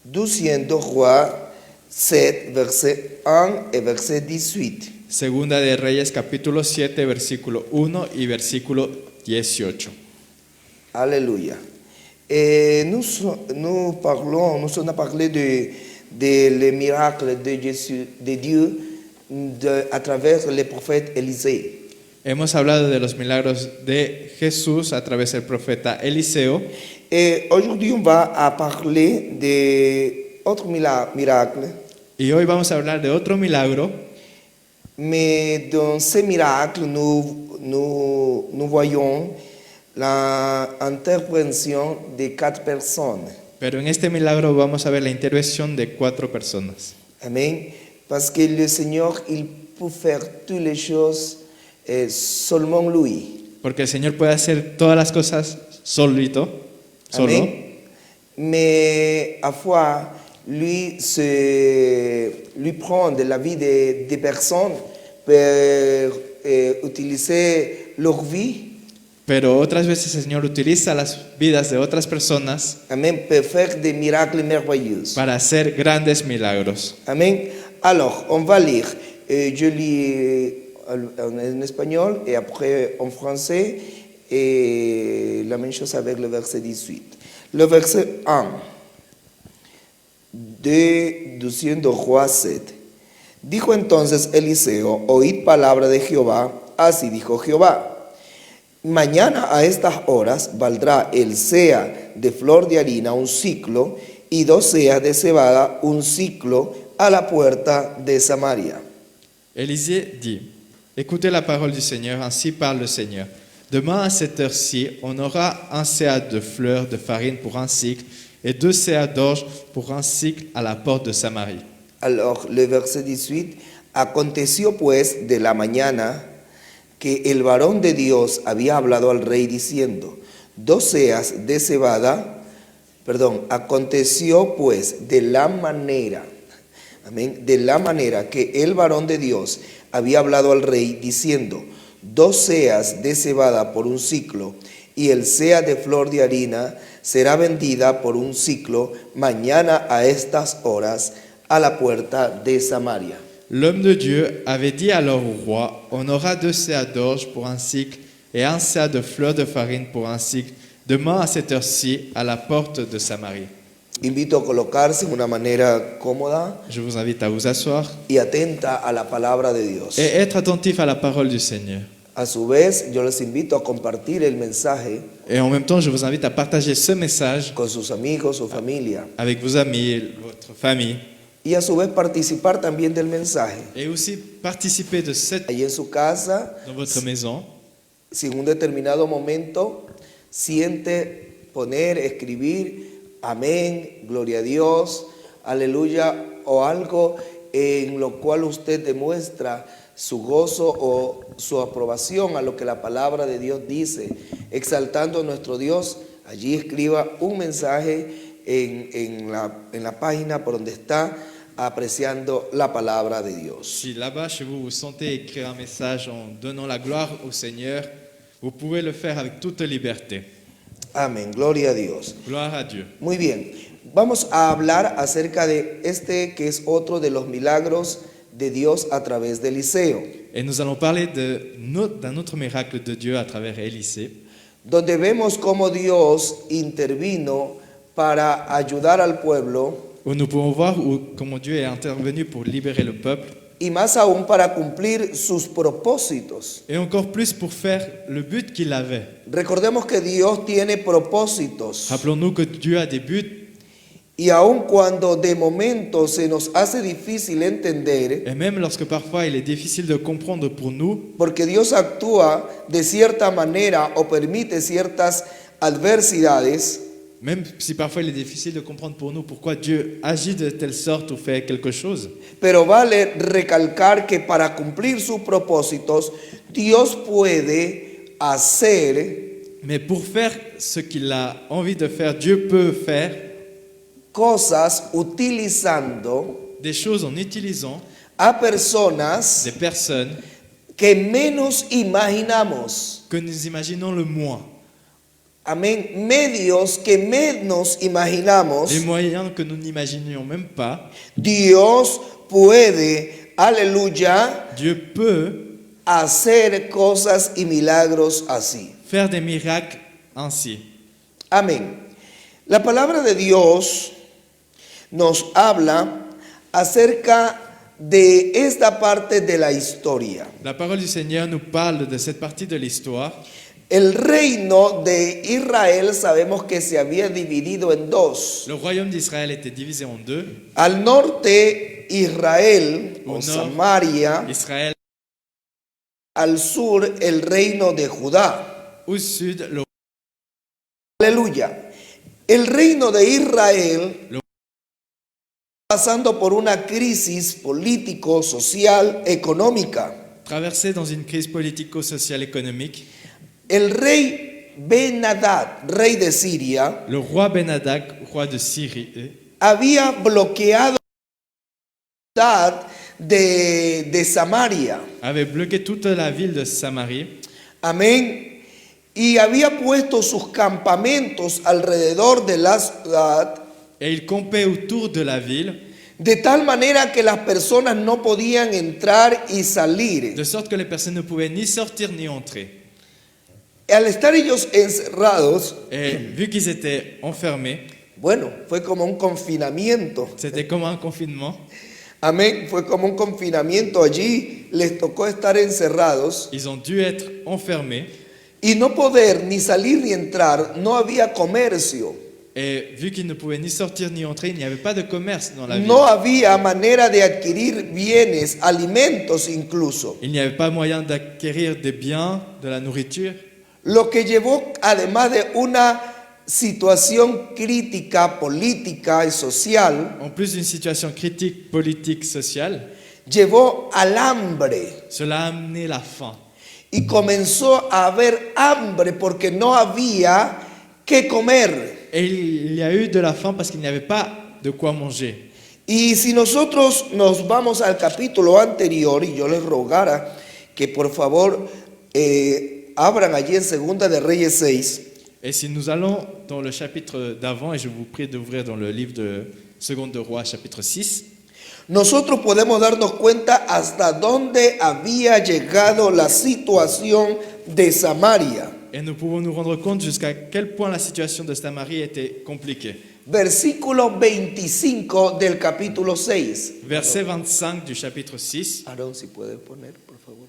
Deuxième Roi 7, verset 1 et verset 18. Segunda de Reyes capítulo 7, versículo 1 y versículo 18. Alléluia. Et nous avons parlé de les miracles de Dieu à travers le prophète Élisée. Hemos hablado de los milagros de Jesús a través del profeta Eliseo. Et aujourd'hui, on va parler d'autres miracles. Y hoy vamos a hablar de otro milagro. Mais dans ces miracles, nous voyons l'intervention de 4 personnes. Pero en este milagro vamos a ver la intervención de 4 personas. Amen. Parce que le Seigneur, il peut faire toutes les choses seulement lui. Porque el Señor puede hacer todas las cosas solo. Amen. Mais à fois, lui prend de la vie des personnes pour utiliser leur vie. Pero otras veces el Señor utiliza las vidas de otras personas Amen. Pour faire des miracles merveilleux. para hacer grandes milagros. Amen. Alors, on va lire. Je lis en espagnol et après en français. Et la même chose avec le verset 18. Le verset 1 de Deuxième Roi 7. Dijo entonces Eliseo: oíd palabra de Jehová. Así dijo Jehová: mañana a estas horas valdrá el seah de flor de harina un ciclo y 2 seas de cebada un ciclo a la puerta de Samaria. Élisée dit: écoutez la parole du Seigneur, ainsi parle le Seigneur. Demain à cette heure-ci, on aura un seah de fleurs de farine pour un cycle et 2 seahs d'orge pour un cycle à la porte de Samarie. Alors, le verset 18, aconteció pues de la mañana que el varón de Dios había hablado al rey diciendo: 2 seas de cebada, aconteció pues de la manera, amén, de la manera que el varón de Dios había hablado al rey diciendo: 2 seas de cebada por un ciclo, y el seah de flor de harina será vendida por un ciclo mañana a estas horas a la puerta de Samaria. L'homme de Dieu avait dit alors au roi: on aura 2 seahs d'orge pour un cycle et un seah de fleurs de farine pour un cycle, demain à cette heure-ci à la porte de Samarie. Invito a colocarse de una manera cómoda Je vous invite à vous asseoir y atenta a la palabra de Dios. et être attentif à la parole du Seigneur. A su vez, yo les invito a compartir el mensaje Et en même temps, je vous invite à partager ce message con sus amigos, su familia, avec vos amis, votre famille, y a su vez participar también del mensaje. et aussi participer de cette Allí en su casa, dans votre maison. si en un determinado momento siente poner, escribir, amén, gloria a Dios, aleluya, o algo en lo cual usted demuestra su gozo o su aprobación a lo que la palabra de Dios dice, exaltando a nuestro Dios, allí escriba un mensaje en la página por donde está apreciando la palabra de Dios. Si là-bas, chez vous, vous sentez écrire un message en donnant la gloire au Seigneur, vous pouvez le faire avec toute liberté. Amén, gloria a Dios. Gloire à Dieu. Muy bien, vamos a hablar acerca de este que es otro de los milagros de Dios a través de Eliseo, Et nous allons parler d'un autre miracle de Dieu à travers Élisée, donde vemos cómo Dios intervino para ayudar al pueblo où nous pouvons voir comment Dieu est intervenu pour libérer le peuple, y más aún para cumplir sus propósitos. et encore plus pour faire le but qu'il avait. Recordemos que Dios tiene propósitos Rappelons-nous que Dieu a des buts, y aun cuando de momento se nos hace difícil entender, et même lorsque parfois il est difficile de comprendre pour nous, porque Dios actúa de cierta manera o permite ciertas adversidades, même si parfois il est difficile de comprendre pour nous pourquoi Dieu agit de telle sorte ou fait quelque chose. pero vale recalcar que para cumplir sus propósitos, Dios puede hacer Mais pour faire ce qu'il a envie de faire, Dieu peut faire cosas utilizando des choses en utilisant a personas des personnes que menos imaginamos. que nous imaginons le moins. amén, medios que menos imaginamos, les moyens que nous n'imaginions même pas, Dios puede, aleluya, Dieu peut hacer cosas y milagros así. faire des miracles ainsi. Amén. La palabra de Dios nos habla acerca de esta parte de la historia. La parole du Seigneur nous parle de cette partie de l'histoire. El reino de Israel sabemos que se había dividido en dos. Le royaume d'Israël était divisé en deux. Al norte Israel Au o nord, Samaria, Israël, al sur el reino de Judá. au sud, le Aleluya. El reino de Israel Lo- pasando por una crisis político, social, económica. traversé dans une crise politico-sociale économique. El rey Ben-Hadad, rey de Siria, Le roi Ben-Hadad, roi de Syrie, había bloqueado la ciudad de Samaria. avait bloqué toute la ville de Samarie Amén. Y había puesto sus campamentos alrededor de la ciudad, et il campait autour de la ville, de tal manera que las personas no podían entrar y salir. de sorte que les personnes ne pouvaient ni sortir ni entrer. Al estar ellos encerrados, Et vu qu'ils étaient enfermés, bueno, fue como un confinamiento. c'était comme un confinement. Amén, fue como un confinamiento. Allí les tocó estar encerrados Ils ont dû être enfermés. y no poder ni salir ni entrar. No había comercio. Et vu qu'ils ne pouvaient ni sortir ni entrer, il n'y avait pas de commerce dans la ville. No había manera de adquirir bienes, alimentos incluso. Il n'y avait pas moyen d'acquérir des biens, de la nourriture. Lo que llevó, además de una situación crítica, política y social, En plus d'une situation critique, politique, sociale, llevó al hambre. cela a amené la faim. Y comenzó a haber hambre porque no había que comer. Et il y a eu de la faim parce qu'il n'y avait pas de quoi manger. Y si nosotros nos vamos al capítulo anterior, y yo les rogara que por favor abran allí en Segunda de Reyes 6, Et si nous allons dans le chapitre d'avant, et je vous prie d'ouvrir dans le livre de Seconde de Rois, chapitre 6, nosotros podemos darnos cuenta hasta dónde había llegado la situación de Samaria. et nous pouvons nous rendre compte jusqu'à quel point la situation de Samarie était compliquée. Versículo 25 del capítulo 6. Verset 25 du chapitre 6. Aarón, si puedes poner, por favor.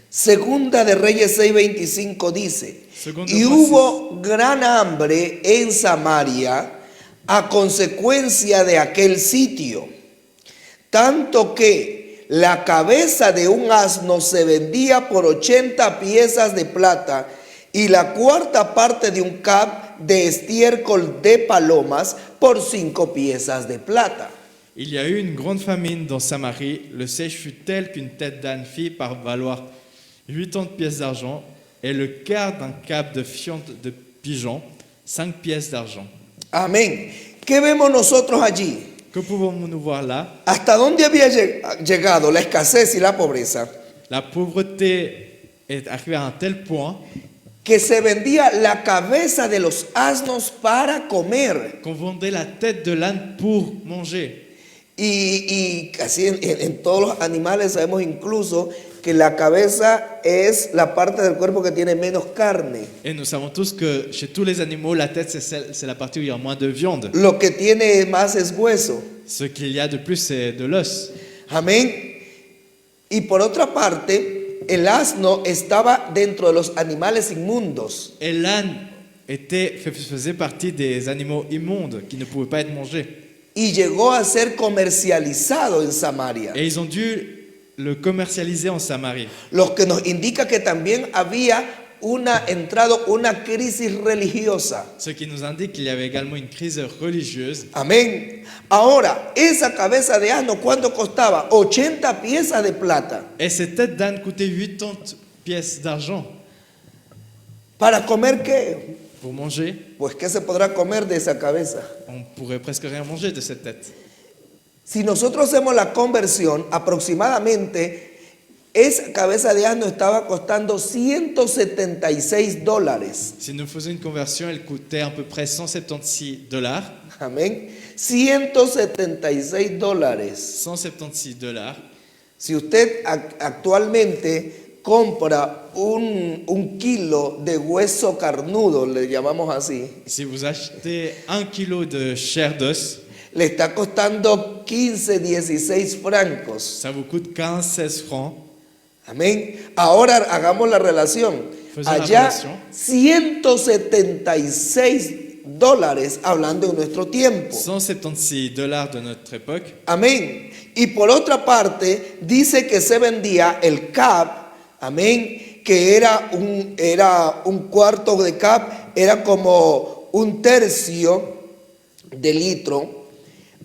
Segunda de Reyes 6:25 dice: Segunda y de hubo gran hambre en Samaria a consecuencia de aquel sitio, tanto que la cabeza de un asno se vendía por 80 piezas de plata y la cuarta parte de un cab de estiércol de palomas por 5 piezas de plata. Il y a eu une grande famine dans Samarie. Le sèche fut tel qu'une tête d'âne fit par valoir 80 pièces d'argent et le quart d'un cap de fiente de pigeon, 5 pièces d'argent. Amén. ¿Qué vemos nosotros allí? Que pouvons-nous voir là? ¿Hasta dónde había llegado la escasez y la pobreza? La pauvreté est arrivée à un tel point Que se vendía la cabeza de los asnos para comer. qu'on vendait la tête de l'âne pour manger. Y casi en todos los animales sabemos incluso que la cabeza es la parte del cuerpo que tiene menos carne. Et nous savons tous que chez tous les animaux, la tête, c'est la partie où il y a moins de viande. Lo que tiene más es hueso. Ce qu'il y a de plus, c'est de l'os. Amén. Y por otra parte, el asno estaba dentro de los animales inmundos. Et l'âne faisait partie des animaux immondes qui ne pouvaient pas être mangés. Y llegó a ser comercializado en Samaria. Et ils ont dû le commercialiser en Samarie. Lo que nos indica que también había entrado una crisis religiosa. Ce qui nous indique qu'il y avait également une crise religieuse. Amén. Ahora, esa cabeza de asno, ¿cuánto costaba? 80 piezas de plata. Et cette tête d'âne coûtait 80 pièces d'argent. ¿Para comer qué? Pour manger, Pues, ¿qué se podrá comer de esa cabeza? on pourrait presque rien manger de cette tête. Si nosotros hacemos la conversión, aproximadamente esa cabeza de asno estaba costando $176. Si nous faisons une conversion, elle coûtait à peu près $176. Amén. $176. $176. Si usted actualmente compra un kilo de hueso carnudo, le llamamos así, Si vous achetez 1 kilo de chair d'os, le está costando 15, 16 francos. ça vous coûte 15-16 francs. Amén. Ahora hagamos la relación. Faisons la Allá relación. $176 hablando en nuestro tiempo. $176 de notre époque. Amén. Y por otra parte, dice que se vendía el cap, amén, que era un cuarto de cap, era como un tercio de litro.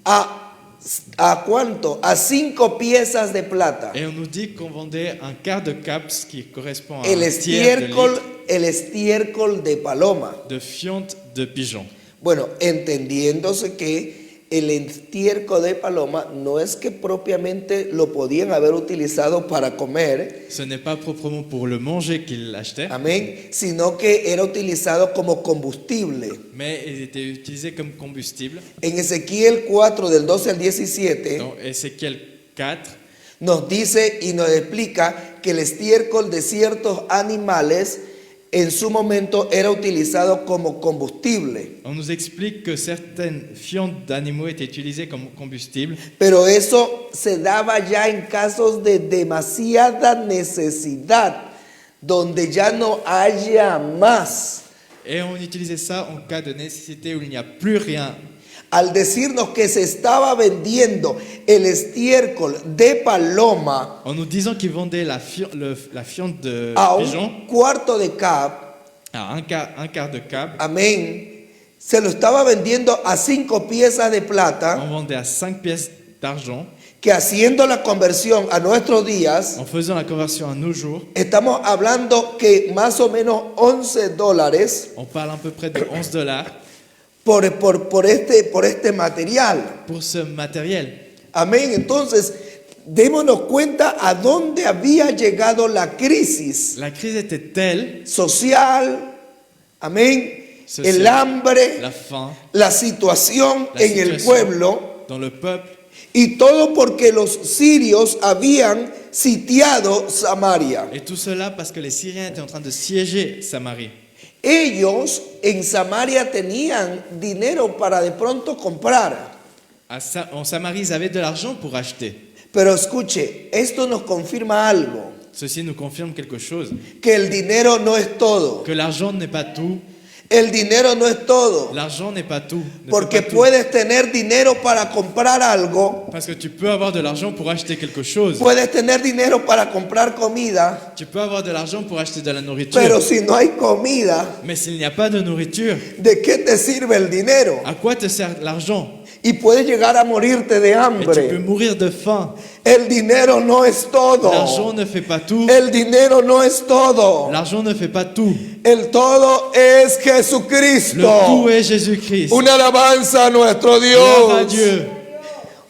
¿A cuánto? A 5 piezas de plata. Et on nous dit qu'on vendait un quart de cap, ce qui correspond à El un tiers de estiércol, litre el estiércol de paloma. de fiente de pigeon. Bueno, entendiéndose que el estiércol de paloma no es que propiamente lo podían haber utilizado para comer, Ce n'est pas proprement pour le manger qu'ils l'achetaient, amén, sino que era utilizado como combustible. mais il était utilisé comme combustible. En Ezequiel 4, del 12 al 17, Dans Ézéchiel 4, nos dice y nos explica que el estiércol de ciertos animales en su momento era utilizado como combustible. on nous explique que certaines fientes d'animaux étaient utilisées comme combustible, Pero eso se daba ya en casos de demasiada necesidad, donde ya no haya más. et on utilisait ça en cas de nécessité où il n'y a plus rien. Al decirnos que se estaba vendiendo el estiércol de paloma En nous disant qu'ils vendaient la fiente de a pigeon un cuarto de cap, à un quart de cap, amén, se lo estaba vendiendo a 5 piezas de on plata, vendait à 5 pièces d'argent. que haciendo la conversión a nuestros días, En faisant la conversion à nos jours, estamos hablando que más o menos $11 on parle à peu près de $11 por este material. pour ce matériel. Amén. Entonces, démonos cuenta a dónde había llegado la crisis La crise était telle, social, amén, Social, el hambre, la faim, la situación la en el situation pueblo, dans le peuple, y todo porque los sirios habían sitiado Samaria. et tout cela parce que les Syriens étaient en train de siéger Samarie. Ellos en Samaria tenían dinero para de pronto comprar. En Samarie, ils avaient de l'argent pour acheter. Pero escuche, esto nos confirma algo, Ceci nous confirme quelque chose, que el dinero no es todo. que l'argent n'est pas tout. El dinero no es todo. L'argent n'est pas tout. ne Porque fait pas tout. puedes tener dinero para comprar algo, Parce que tu peux avoir de l'argent pour acheter quelque chose. puedes tener dinero para comprar comida, Tu peux avoir de l'argent pour acheter de la nourriture. pero si no hay comida, Mais s'il n'y a pas de nourriture, ¿de qué te sirve el dinero? à quoi te sert l'argent? Y puedes llegar a morirte de Et tu peux hambre. mourir de faim. El dinero no es todo. L'argent ne fait pas tout. El dinero no es todo. L'argent ne fait pas tout. El todo es Le Jesucristo. tout est Jésus-Christ. Una alabanza a nuestro Gloire à Dios. Dieu.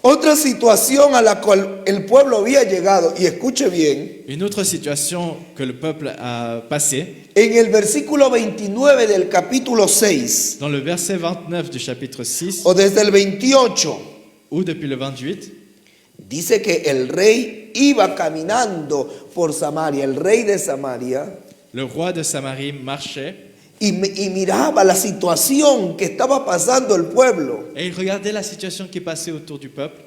Otra situación a la cual el pueblo había llegado, y escuche bien, Une autre situation que le peuple a passée, en el versículo 29 del capítulo 6, dans le verset 29 du chapitre 6, o desde el 28, ou depuis le 28, dice que el rey iba caminando por Samaria, el rey de Samaria, le roi de Samarie marchait y miraba la situación que estaba pasando el pueblo. et il regardait la situation qui passait autour du peuple.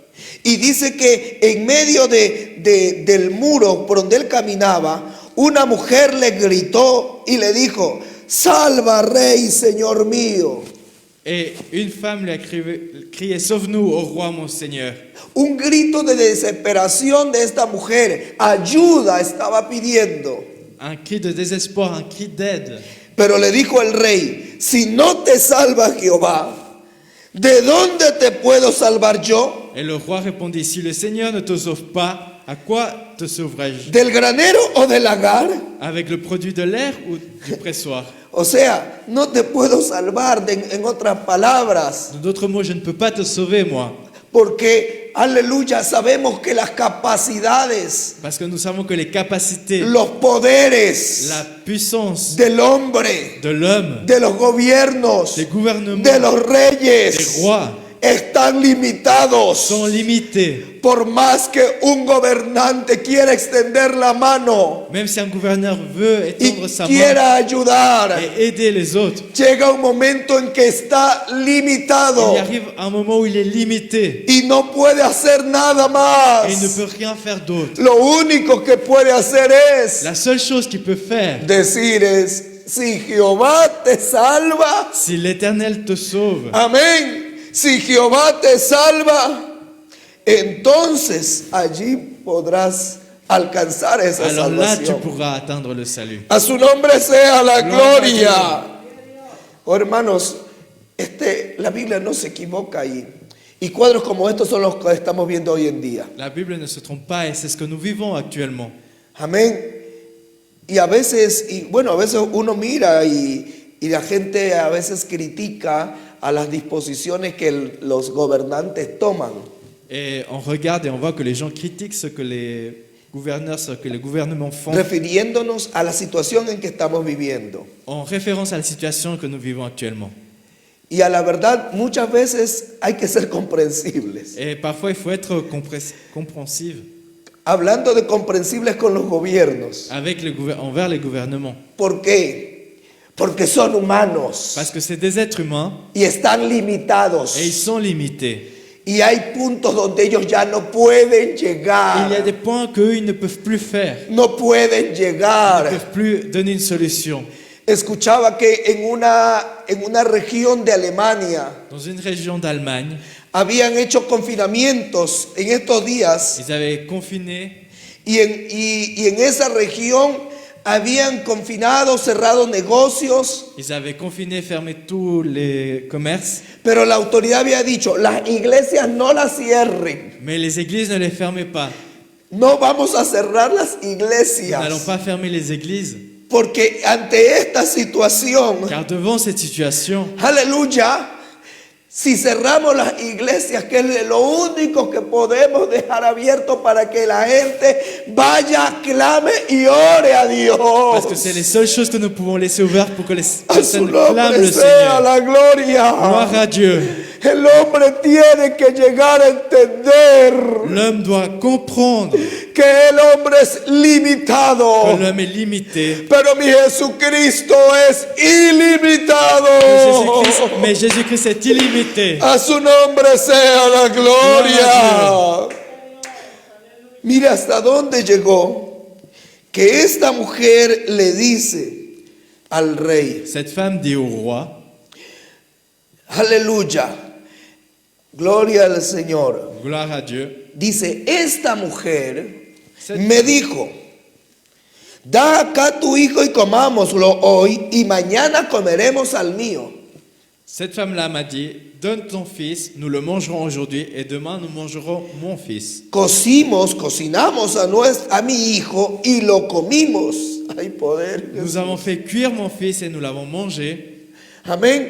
Y dice que en medio del muro por donde él caminaba, una mujer le gritó y le dijo: salva, rey, señor mío. Et une femme lui a crié, sauve-nous, ô roi, mon Seigneur. Un grito de desesperación de esta mujer, ayuda estaba pidiendo. Un cri de désespoir, un cri d'aide. Pero le dijo el rey: si no te salva Jehová, ¿de dónde te puedo salvar yo? Et le roi répondit, si le Seigneur ne te sauve pas, à quoi te sauverai-je? ¿Del granero o del lagar? Avec le produit de l'air ou du pressoir? O sea, no te puedo salvar, en otras palabras. D'autres mots, je ne peux pas te sauver, moi. Porque, aleluya, sabemos que las capacidades, Parce que nous savons que les capacités, los poderes la puissance del hombre, de l'homme, de los gobiernos, des gouvernements, de los des reyes, rois están limitados. sont limités. Por más que un gobernante quiera extender la mano Même si un gouverneur veut y étendre sa main quiera ayudar, et aider les autres, llega un momento en que está il limitado y arrive un moment où il est limité y no puede hacer nada et il ne más. peut rien faire d'autre. Lo único que puede hacer es La seule chose qu'il peut faire, decir es, si Jehová te salva, si l'Éternel te sauve, amén, si Jehová te salva, entonces allí podrás alcanzar esa alors là tu salvación. pourras atteindre le salut. A su nombre sea la Gloria gloria. Oh, hermanos, la Biblia no se equivoca ahí. Y cuadros como estos son los que estamos viendo hoy en día. La Bible ne se trompe pas et c'est ce que nous vivons actuellement. Amén. Y a veces uno mira y la gente a veces critica a las disposiciones que los gobernantes toman. Et on regarde et on voit que les gens critiquent ce que les gouverneurs, ce que les gouvernements font Refiriéndonos a la situación en que estamos viviendo. en référence à la situation que nous vivons actuellement. Y a la verdad, muchas veces hay que ser comprensibles. Et parfois il faut être compréhensif Hablando de comprensibles con los gobiernos. avec envers les gouvernements. ¿Por qué? Porque son humanos Parce que c'est des êtres humains y están limitados. et ils sont limités. Y hay puntos donde ellos ya no pueden Et il y a llegar. des points qu'eux, ils ne peuvent plus faire. No pueden Ils ne llegar. peuvent plus donner une solution. Escuchaba que en una región de Alemania Dans une région d'Allemagne, habían hecho confinamientos en estos días ils avaient confiné y en esa región habían confinado, cerrado negocios, Ils avaient confiné, fermé tous les commerces, pero la autoridad había dicho, las iglesias no las cierren, mais les églises ne les fermaient pas. no vamos a cerrar las Nous n'allons iglesias, pas fermer les églises, porque ante esta situación, car devant cette situation, aleluya, si cerramos las iglesias, que es lo único que podemos dejar abierto para que la gente vaya, clame y ore a parce que c'est les Dios. seules choses que nous pouvons laisser ouvertes pour que les A su personnes clament nombre le sea Seigneur. la gloria. Gloire à Dieu. El hombre tiene que llegar a entender L'homme doit comprendre que el hombre es limitado, que l'homme est limité. pero mi Jesucristo es ilimitado. Mais Jésus-Christ est illimité. A su nombre sea la gloria. Mira hasta dónde llegó, que esta mujer le dice al rey, Cette femme dit au roi, aleluya, gloria al Señor. gloire à Dieu, Dice, esta mujer me dijo, da acá tu hijo y comámoslo hoy y mañana comeremos al mío. cette femme-là m'a dit, donne ton fils, nous le mangerons aujourd'hui et demain nous mangerons mon fils. Cocinamos a mi hijo y lo comimos. Hay poder. Nous avons fait cuire mon fils et nous l'avons mangé. Amén.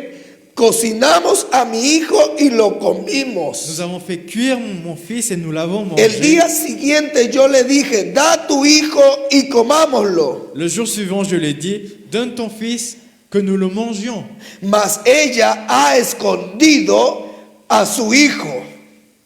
Cocinamos a mi hijo y lo comimos. Nous avons fait cuire mon fils et nous l'avons El mangé. día siguiente yo le dije, da tu hijo y comámoslo. Le jour suivant, je lui ai dit, donne ton fils, que nous le mangions. Mas ella ha escondido a su hijo.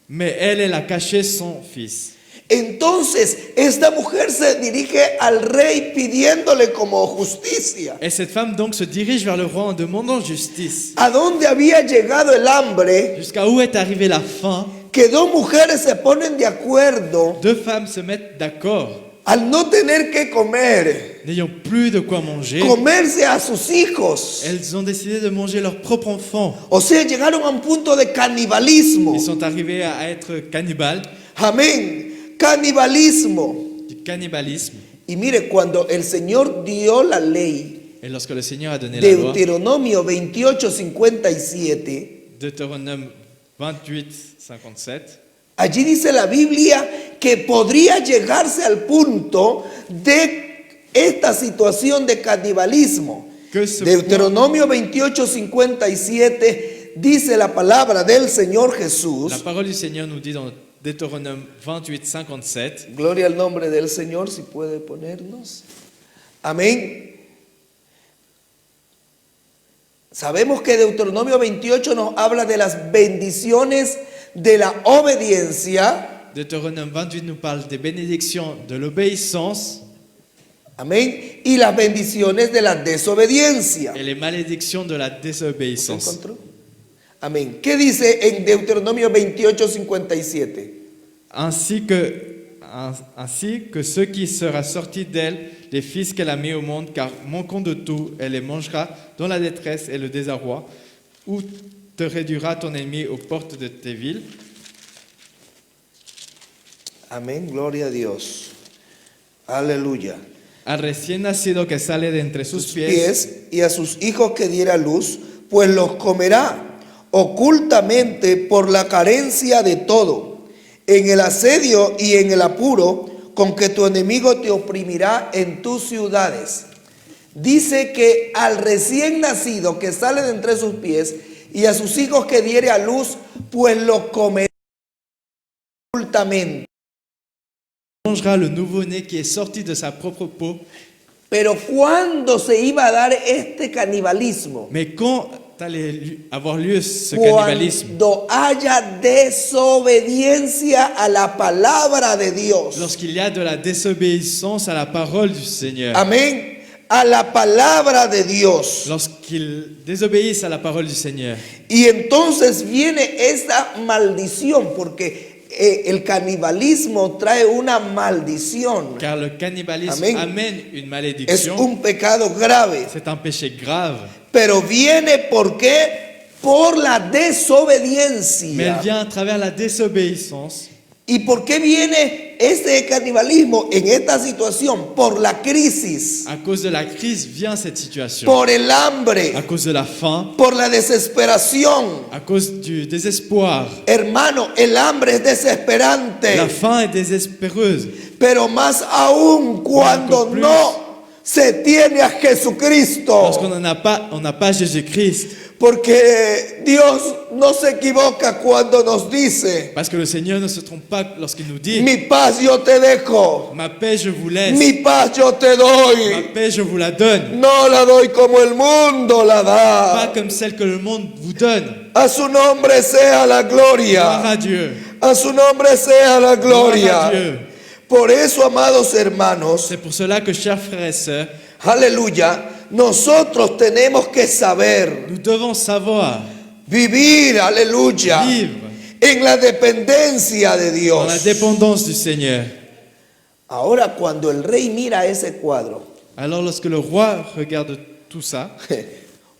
Mais elle a caché son fils. Entonces esta mujer se dirige al rey pidiéndole como justicia. Et cette femme donc se dirige vers le roi en demandant justice. ¿A dónde había llegado el hambre? Jusqu'à où est arrivée la faim? Que dos mujeres se ponen de acuerdo Deux femmes se mettent d'accord, al no tener que comer, n'ayant plus de quoi manger. comerse a sus hijos. Elles ont décidé de manger leur propre enfant. O sea, llegaron a un punto de canibalismo. Ils sont arrivés à être cannibales, Amén. Canibalismo. du cannibalisme. Y mire, cuando el Señor dio la ley, Et lorsque le Seigneur a donné la loi, Deuteronomio 28:57, Deutéronome 28, 57, allí dice la Biblia que podría llegarse al punto de esta situación de canibalismo. que ce Deuteronomio 28:57 dice la palabra del Señor Jesús. La parole du Seigneur nous dit dans Deutéronome 28, 57, Gloria al nombre del Señor, si puede ponernos. Amén. Sabemos que Deuteronomio 28 nos habla de las bendiciones de la obediencia. Deutéronome 28 nous parle des bénédictions de l'obéissance Amén. Y las bendiciones de la desobediencia. et les malédictions de la ¿Se désobéissance. encontró? Amén. ¿Qué dice en Deuteronomio 28, 57? Ainsi que ce qui sera sorti d'elle, les fils qu'elle a mis au monde, car manquant de tout, elle les mangera dans la détresse et le désarroi, où te réduira ton ennemi aux portes de tes villes. Amén. Gloria a Dios. Aleluya. Al recién nacido que sale de entre sus pies, Pies y a sus hijos que diera luz, pues los comerá ocultamente por la carencia de todo, en el asedio y en el apuro con que tu enemigo te oprimirá en tus ciudades. Dice que al recién nacido que sale de entre sus pies y a sus hijos que diere a luz, pues los comerá ocultamente. mangera le nouveau-né qui est sorti de sa propre peau. Pero ¿cuándo se iba a dar este canibalismo? Mais quand allait avoir lieu ce cannibalisme? Cuando haya desobediencia a la palabra de Dios. Lorsqu'il y a de la désobéissance à la parole du Seigneur. Amén. A la palabra de Dios. Lorsqu'ils désobéissent à la parole du Seigneur. Y entonces viene esa maldición, porque el canibalismo trae una maldición. Car le cannibalisme Amén. amène une Es malédiction. un pecado grave. C'est un péché grave. Pero viene ¿por qué? Por la Mais elle desobediencia. vient à travers la désobéissance. ¿Y por qué viene este canibalismo en esta situación? Por la crisis, À cause de la crise vient cette situation. por el hambre, À cause de la faim. por la desesperación. À cause du désespoir. Hermano, el hambre es La desesperante, faim est désespéreuse. pero más aún cuando Encore plus. no se tiene a Jesucristo. Lorsqu'on n'a pas Jésus-Christ. Porque Dios no se equivoca cuando nos dice, Parce que le Seigneur ne se trompe pas lorsqu'il nous dit: mi paz yo te dejo, ma paix je vous laisse, mi paz yo te ma doy. paix je vous la donne. No la doy como el mundo la Pas da. comme celle que le monde vous donne. A su nombre sea la Gloire gloria. à Dieu. A su nombre sea la Gloire à gloria. Dieu. Por eso, amados hermanos, C'est pour cela que, chers frères et sœurs, aleluya, nosotros tenemos que saber nous devons savoir vivir, aleluya, vivre en la dependencia de dans la Dios. dépendance du Seigneur. Ahora, cuando el rey mira ese cuadro, Alors lorsque le roi regarde tout ça,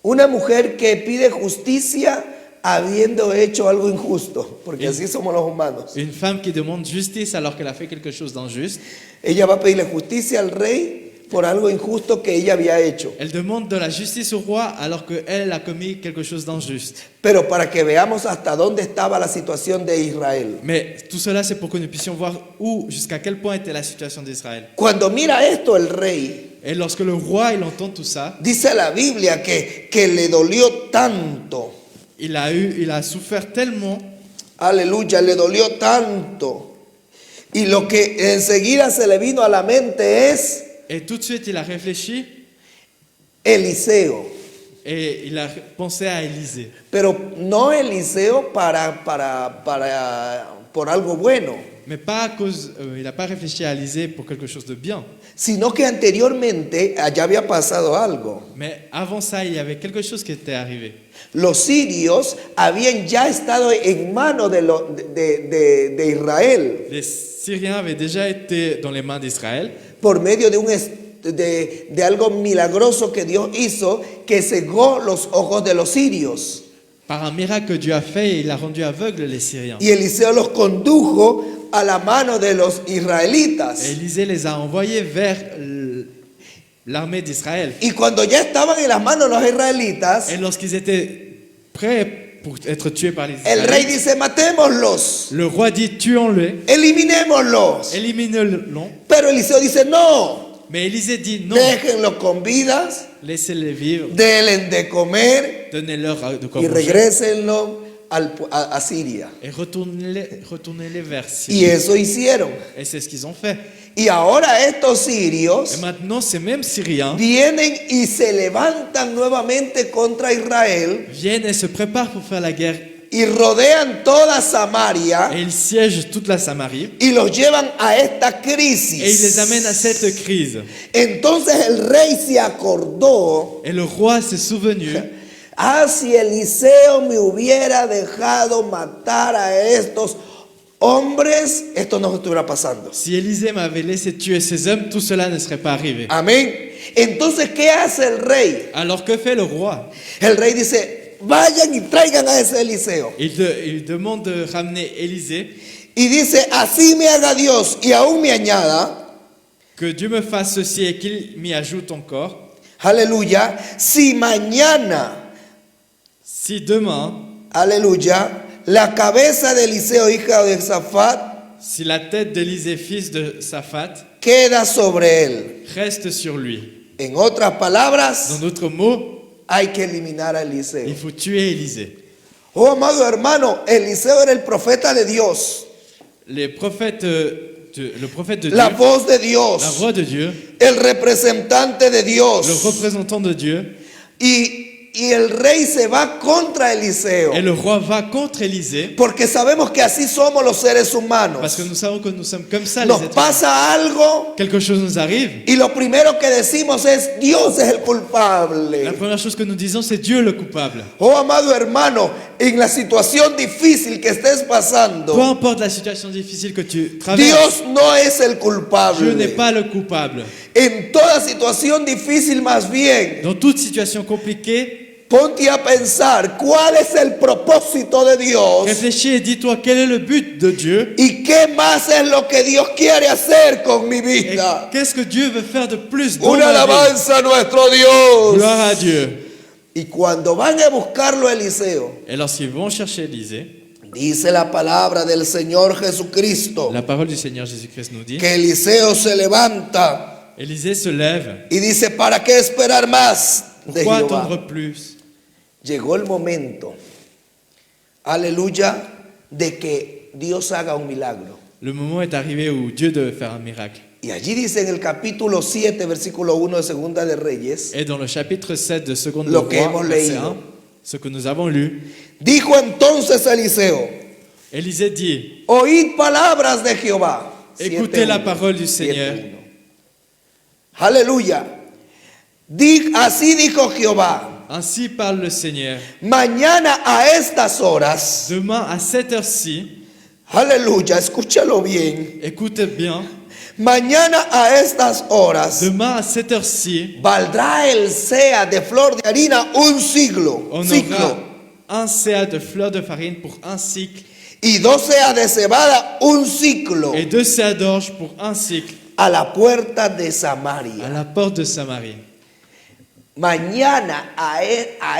una mujer que pide justicia habiendo hecho algo injusto, porque así somos los humanos. une femme qui demande justice alors qu'elle a fait quelque chose d'injuste, Ella va a pedirle justicia al rey por algo injusto que ella había hecho. elle demande de la justice au roi alors qu'elle a commis quelque chose d'injuste. Pero para que veamos hasta dónde estaba la situación de Israel. Mais tout cela, c'est pour que nous puissions voir où, jusqu'à quel point était la situation d'Israël. Cuando mira esto el rey, Et lorsque le roi, il entend tout ça, dice la Biblia que le dolió tanto. il a souffert tellement, Aleluya, le dolió tanto. Y lo que enseguida se le vino a la mente es et tout de suite, il a réfléchi Eliseo. et il a pensé à Élisée. Pero no Eliseo por algo bueno, Mais pas à cause, il n'a pas réfléchi à Élisée pour quelque chose de bien. sino que anteriormente allá había pasado algo. Mais avant ça, il y avait quelque chose qui était arrivé. Los sirios habían ya estado en manos de Israel Les Syriens avaient déjà été dans les mains d'Israël por medio de algo milagroso que Dios hizo, que cegó los ojos de los sirios. par un miracle que Dieu a fait et il a rendu aveugles les Syriens. Y Eliseo los condujo a la mano de los Et israelitas. Élisée les a envoyés vers l'armée d'Israël. Y cuando ya estaban en las manos de los israelitas, Et lorsqu'ils étaient prêts pour être tués par les el rey Israélites, dice, matémoslos, le roi dit: tuons-les, eliminémoslos. éliminez-les. Pero Eliseo dice, no, Mais Élisée dit: non, déjenlos con vidas, laissez-les vivre, denles de comer, donnez-leur de quoi y manger regrésenlo a Siria. et retournez-les vers Y Syrie. eso hicieron. Et c'est ce qu'ils ont fait. Y ahora estos Et sirios maintenant, ces mêmes Syriens vienen y se levantan nuevamente contra Israel viennent et se préparent pour faire la guerre. y rodean toda Samaria Et ils siègent toute la Samarie. y los llevan a esta Et ils les amènent à crisis. cette crise. Entonces el rey se acordó, Et le roi s'est souvenu, si Eliseo me hubiera dejado matar a estos hombres, esto no estuviera pasando. si Élisée m'avait laissé tuer ces hommes, tout cela ne serait pas arrivé. Amén. Entonces, ¿qué hace el rey? Alors que fait le roi? El rey dice, vayan y traigan a ese Eliseo. Il demande de ramener Élisée, Y dice, así me haga Dios y aún me añada, que Dieu me fasse ceci et qu'il m'y ajoute encore. aleluya, si mañana, Si demain, aleluya, la cabeza de Eliseo, hija de Safat, si la tête d'Élisée, fils de Saphat, queda sobre él. reste sur lui. En otras Dans palabras, d'autres mots, hay que eliminar a il Eliseo. faut tuer Élisée. Oh, amado hermano, Eliseo era el profeta de Dios, Le prophète de la Dieu, voz de la Dios, voix de Dieu, el representante de le Dios. représentant de Dieu, Y el rey se va contra Eliseo. et le roi va contre Élisée, Porque sabemos que así somos los seres humanos. parce que nous savons que nous sommes comme ça, les Nos êtres humains. pasa algo Quelque chose nous arrive, y lo primero que decimos es, Dios es el culpable. la première chose que nous disons, c'est Dieu le coupable. Oh, amado hermano, en la situación difícil que estés Peu pasando, importe la situation difficile que tu traverses, Dios no es el Dieu n'est culpable. pas le coupable. En toda situación difícil, más bien, Dans toute situation compliquée, ponte a pensar cuál es el propósito de Dios réfléchis et dis-toi quel est le but de Dieu y qué más es lo que Dios quiere hacer con mi et vida. qu'est-ce que Dieu veut faire de plus dans Una ma vie. alabanza a nuestro Dios. Gloire à Dieu. Y cuando van a buscarlo a Eliseo, Et lorsqu'ils vont chercher Élisée, dice la palabra del Señor Jesucristo, la parole du Seigneur Jésus-Christ nous dit, que Eliseo se levanta Élisée se lève. y dice, ¿para qué esperar más de Pourquoi Jehová? attendre plus? Llegó el momento, aleluya, de que Dios haga un milagro. Le moment est arrivé où Dieu devait faire un miracle. Y allí dice en el capítulo 7, versículo 1 de Segunda de Reyes, Et dans le chapitre 7 de Seconde de Lo que Roi, hemos verset leído. 1, ce que nous avons lu, dijo entonces Eliseo, Élisée dit, oíd palabras de Jehová. écoutez la 7:1. parole du Seigneur. 7:1. Aleluya. Así dijo Jehová, Ainsi parle le Seigneur. mañana a estas horas, Demain à cette heure-ci, aleluya, escúchalo bien, écoutez bien, mañana a estas horas, demain à cette heure-ci, valdrá el sea de flor de harina un siglo, on ciclo, aura un CA de fleurs de farine pour un cycle y 2 seas de cebada un ciclo, et 2 CA d'orge pour un cycle a la puerta de à Samaria. la porte de Samarie. Mañana a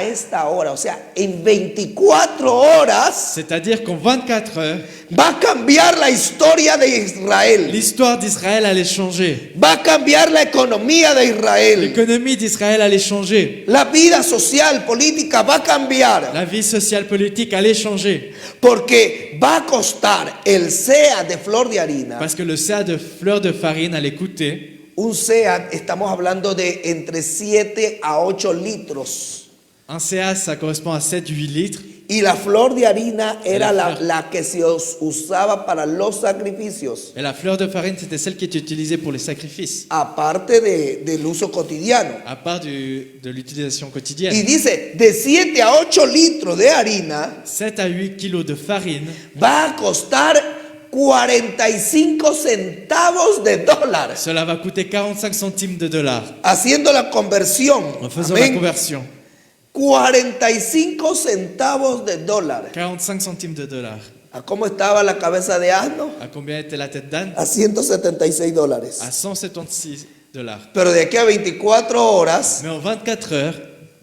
esta hora, o sea, en 24 horas, C'est-à-dire qu'en 24 heures, va a cambiar la historia de Israel. l'histoire d'Israël allait changer. Va a cambiar la economía de Israel. L'économie d'Israël allait changer. La vida social, política va a cambiar. La vie sociale politique allait changer. Porque va a costar el sea de flor de harina. Parce que le CA de fleurs de farine allait coûter. Un sea, estamos hablando de entre 7 a 8 litros. Un CA, ça correspond à 7-8 litres. Y la flor de harina era La flor. la que se usaba para los sacrificios. Et la fleur de farine, c'était celle qui était utilisée pour les sacrifices, Aparte del uso cotidiano. à part de l'utilisation Y quotidienne. dice, de 7 a 8 litros de harina 7 à 8 kilos de farine va a costar 45 centavos de dólar. Cela va coûter 45 centimes de dollars Haciendo la conversión. en faisant la Amén. conversion. 45 centavos de dólar. 45 centimes de dollars. ¿A cómo estaba la cabeza de asno? À combien était la tête d'âne? A 176 dólares. À 176 dollars. Pero de aquí a 24 horas, Mais en 24 heures,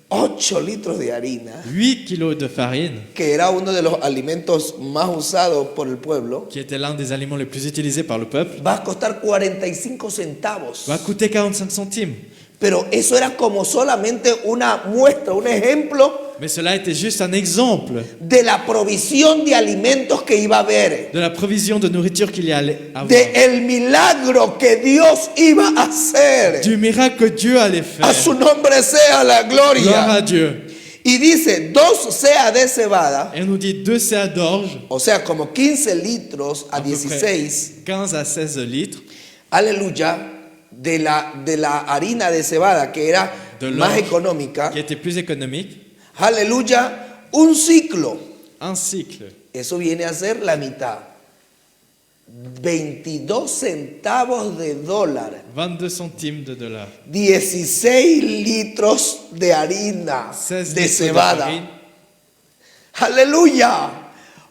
8 litros de harina, 8 kilos de farine, que era uno de los alimentos más usados por el pueblo, qui était l'un des aliments les plus utilisés par le peuple, va a costar 45 centavos. va coûter 45 centimes. Pero eso era como solamente una muestra, un ejemplo Mais cela était juste un exemple de la provisión de alimentos que iba a haber, de la provision de nourriture qu'il y allait avoir. de el milagro que Dios iba a hacer. Du miracle que Dieu allait faire. A su nombre sea la Gloire gloria. à Dieu. Y dice 2 seas de cebada, Et on nous dit 2 seas d'orge, o sea, como 15 litros a à peu près 16, 15 à 16 litres, aleluya, de la harina de cebada que era de más l'orge económica, qui était plus économique, aleluya, un ciclo. un cycle. Eso viene a ser la mitad. 22 centavos de dólar. 22 centimes de dollars. 16 litros de harina 16 de litres de cebada. farine. Aleluya.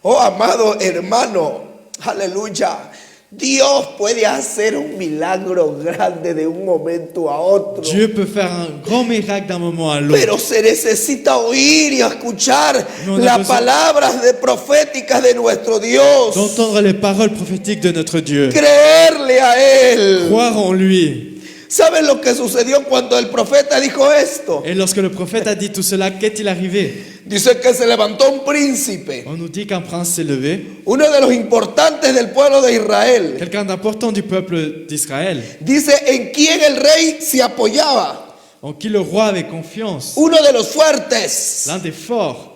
Oh, amado hermano. Aleluya. Dios puede hacer un milagro grande de un momento a otro. Dieu peut faire un grand miracle d'un moment à l'autre. Pero se necesita oír y escuchar No, no, las pues, palabras proféticas de nuestro Dios. D'entendre les paroles prophétiques de notre Dieu. Creerle a Él. Croire en lui. ¿Saben lo que sucedió cuando el profeta dijo esto? Et lorsque le prophète a dit tout cela, qu'est-il arrivé? Dice que se levantó un príncipe, On nous dit qu'un prince s'est levé, uno de los importantes del pueblo de Israel. quelqu'un d'important du peuple d'Israël, Dice en quién el rey se apoyaba. en qui le roi avait confiance, Uno de los fuertes. l'un des forts.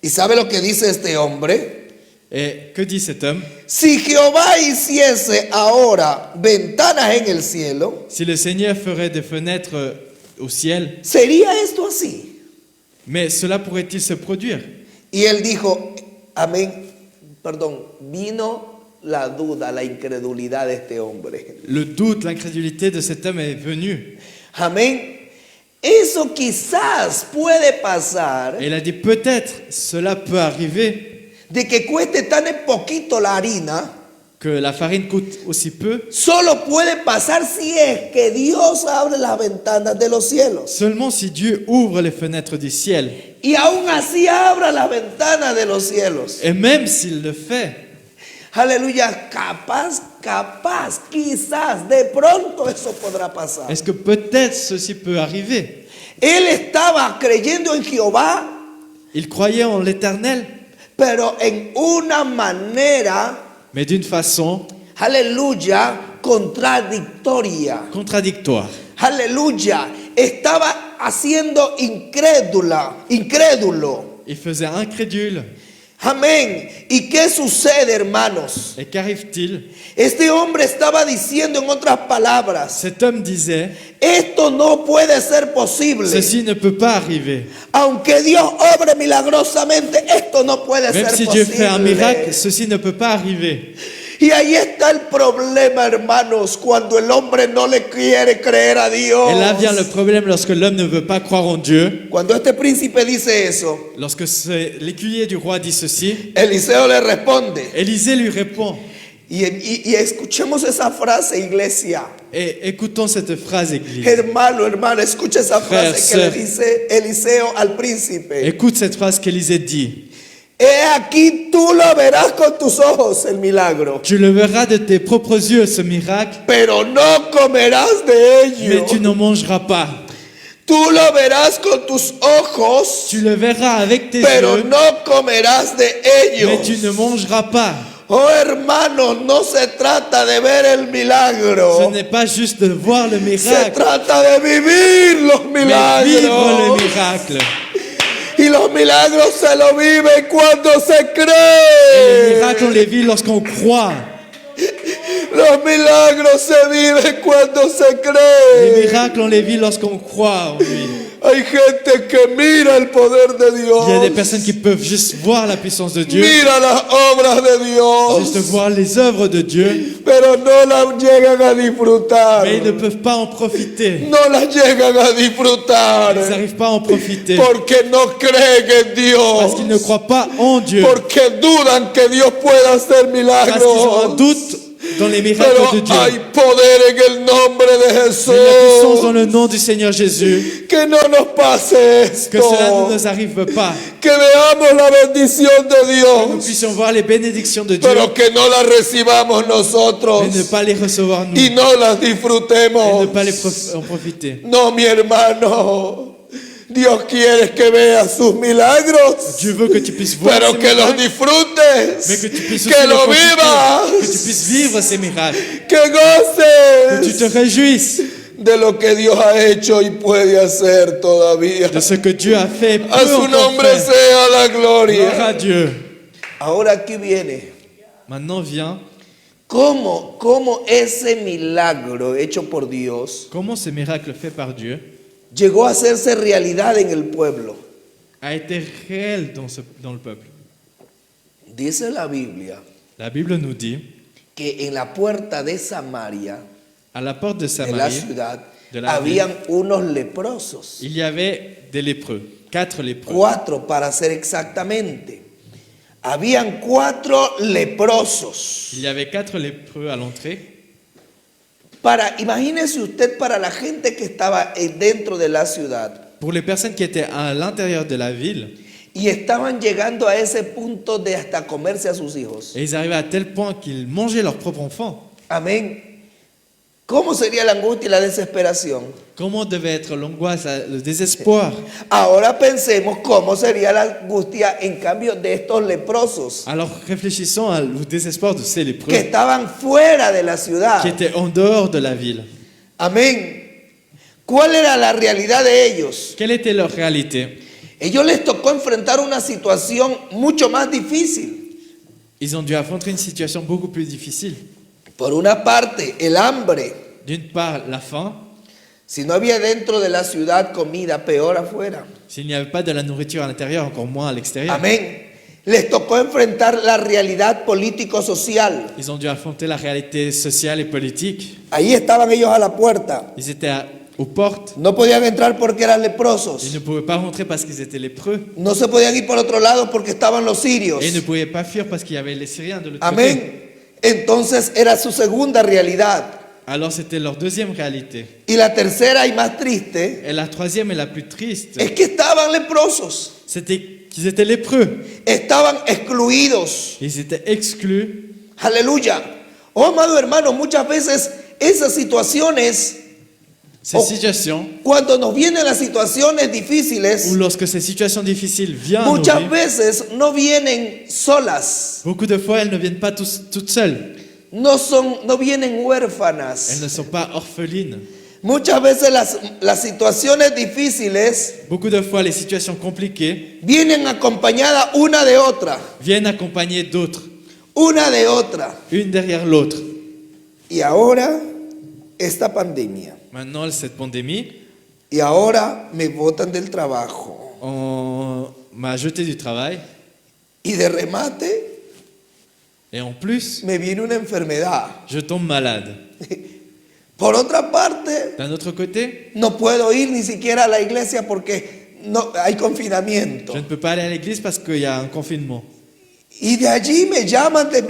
¿Y sabe lo que dice este hombre? Et que dit cet homme? Si Jehová hiciese ahora ventanas en el cielo, Si le Seigneur ferait des fenêtres au ciel, ¿sería esto así? mais cela pourrait-il se produire? Y él dijo, amén, perdón, vino la duda, la incredulidad de este hombre. Le doute, l'incrédulité de cet homme est venu. Amén. Eso quizás puede pasar Et il a dit peut-être cela peut arriver de que cueste tan poquito la harina. que la farine coûte aussi peu. Solo puede pasar si es que Dios abre las ventanas de los cielos. Seulement si Dieu ouvre les fenêtres du ciel. Y aún así abra las ventanas de los cielos. Et même s'il le fait, Aleluya, capaz, quizás, de pronto eso podrá pasar. est-ce que peut-être ceci peut arriver? Él estaba creyendo en Jehová, Il croyait en l'Éternel, pero en una manera, mais d'une façon aleluya, contradictoria. contradictoire. Aleluya, estaba haciendo incrédulo. Il faisait incrédule. Amén. ¿Y qué sucede, hermanos? Et qu'arrive-t-il? Este hombre estaba diciendo en otras palabras, Cet homme disait, esto no puede ser posible. ceci ne peut pas arriver. Aunque Dios obre milagrosamente, esto no puede Même ser si Dieu fait un miracle, posible. ceci ne peut pas arriver. Y ahí está el problema, hermanos, cuando el hombre no le quiere creer a Dios. Et là vient le problème lorsque l'homme ne veut pas croire en Dieu. Cuando este príncipe dice eso, Lorsque l'écuyer du roi dit ceci, Eliseo le responde. Élisée lui répond. Y escuchemos esa frase, iglesia. Et écoutons cette phrase, Église. Hermano, escucha esa Frère, frase que le sœur. dice Eliseo al príncipe. Écoute cette phrase qu'Élisée dit. He aquí tú lo verás con tus ojos el milagro, Tu le verras de tes propres yeux, ce miracle, pero no comerás de mais ello. tu n'en mangeras pas. Tú lo verás con tus ojos, Tu le verras avec tes pero yeux, no comerás de mais tu ne ellos. mangeras pas. Oh, hermanos, no se trata de ver el Ce milagro, n'est pas juste de voir le se miracle, trata de vivir los mais vivre le milagros. miracle. Y los milagros se lo viven cuando se Et les cree. miracles, on les vit lorsqu'on croit. Los milagros se viven cuando se Les cree. miracles, on les vit lorsqu'on croit en lui. Hay gente que mira el poder de Dios, Il y a des personnes qui peuvent juste voir la puissance de Dieu, mira las obras de juste Dios, voir les œuvres de Dieu, pero no las llegan a disfrutar. mais ils ne peuvent pas en profiter. No las llegan a disfrutar Ils n'arrivent pas à en profiter porque no creen en parce qu'ils ne Dios, croient pas en Dieu, porque dudan que Dios pueda hacer parce qu'ils ont un milagros. doute dans les miracles de Pero Dieu. hay poder en el nombre de Mais la puissance dans Jesús. le nom du Seigneur Jésus, Que no nos pase que cela ne esto. nous arrive pas, Que veamos la bendición de que nous Dios, puissions voir les bénédictions de Dieu, pero que no las recibamos nosotros mais ne pas les recevoir nous, y et no las ne disfrutemos. pas en profiter. No, mi hermano. Dios quiere que veas sus milagros, Dieu veut que tu puisses voir pero ces que los miracles, disfrutes, mais que tu puisses aussi que les lo profiter, que tu vivas, puisses vivre ces miracles, que que tu te goces réjouisses de lo que Dios ha hecho y puede hacer todavía. de ce que Dieu a fait, A peut su encore nombre faire. sea la Gloire à gloria. Dieu. Ahora aquí viene. Maintenant vient ¿Cómo ese milagro hecho por Dios comment ce miracle fait par Dieu llegó a hacerse realidad en el pueblo? a été réel dans le peuple. Dice la Biblia La Bible nous dit, que en la puerta de Samaria, à la porte de de la Samarie, ciudad, de la habían unos leprosos. il y avait des lépreux, 4 lépreux. 4 para ser exactamente. Habían 4 leprosos. Il y avait 4 lépreux à l'entrée. Imagínese usted para la gente que estaba dentro de la ciudad Pour les personnes qui étaient à l'intérieur de la ville, y estaban llegando a ese punto de hasta comerse a sus hijos. et ils arrivaient à tel point qu'ils mangeaient leurs propres enfants. Amén. ¿Cómo sería la angustia y la desesperación? Comment devait être l'angoisse, le désespoir? Ahora pensemos cómo sería la angustia en cambio de estos leprosos Alors réfléchissons au désespoir de ces lépreux que estaban fuera de la ciudad. qui étaient en dehors de la ville. Amén. ¿Cuál era la realidad de ellos? Quelle était leur réalité? Ellos les tocó enfrentar una situación mucho más difícil. Ils ont dû affronter une situation beaucoup plus difficile. Por una parte, el hambre. D'une part, la faim. Si no había dentro de la ciudad comida, peor afuera. S'il n'y avait pas de la nourriture à l'intérieur, encore moins à l'extérieur. Amén. Les tocó enfrentar la realidad político-social. Ils ont dû affronter la réalité sociale et politique. Ahí estaban ellos a la puerta. Ils étaient aux portes. No podían entrar porque eran Ils leprosos. ne pouvaient pas rentrer parce qu'ils étaient lépreux. No se podían ir por otro lado porque estaban los sirios. Et ils ne pouvaient pas fuir parce qu'il y avait les Syriens de l'autre côté. Amén. Entonces era su segunda realidad. Alors c'était leur deuxième réalité. Y la tercera y más triste Et la troisième et la plus triste, es que estaban leprosos. c'était qu'ils étaient lépreux. Estaban excluidos. Ils étaient exclus. Aleluya. Oh, amado hermano, muchas veces esas situaciones, Ces situations, cuando nos vienen las situaciones difíciles, ou lorsque ces situations difficiles viennent à nos muchas vies, veces no vienen solas, beaucoup de fois elles ne viennent pas toutes seules. no vienen Elles huérfanas. ne sont pas orphelines. Muchas veces las situaciones difíciles Beaucoup de fois les situations compliquées vienen acompañadas una de otra, viennent accompagner d'autres, una de otra. une derrière l'autre. Y ahora esta pandemia. Maintenant, cette pandémie, Y ahora me botan del trabajo. on m'a jeté du travail Y de remate et en plus, me viene una enfermedad. je tombe malade. Por otra parte, D'un autre côté, no puedo ir ni siquiera a la iglesia porque no hay confinamiento. je ne peux pas aller à l'église parce qu'il y a un confinement. Y de allí me llaman de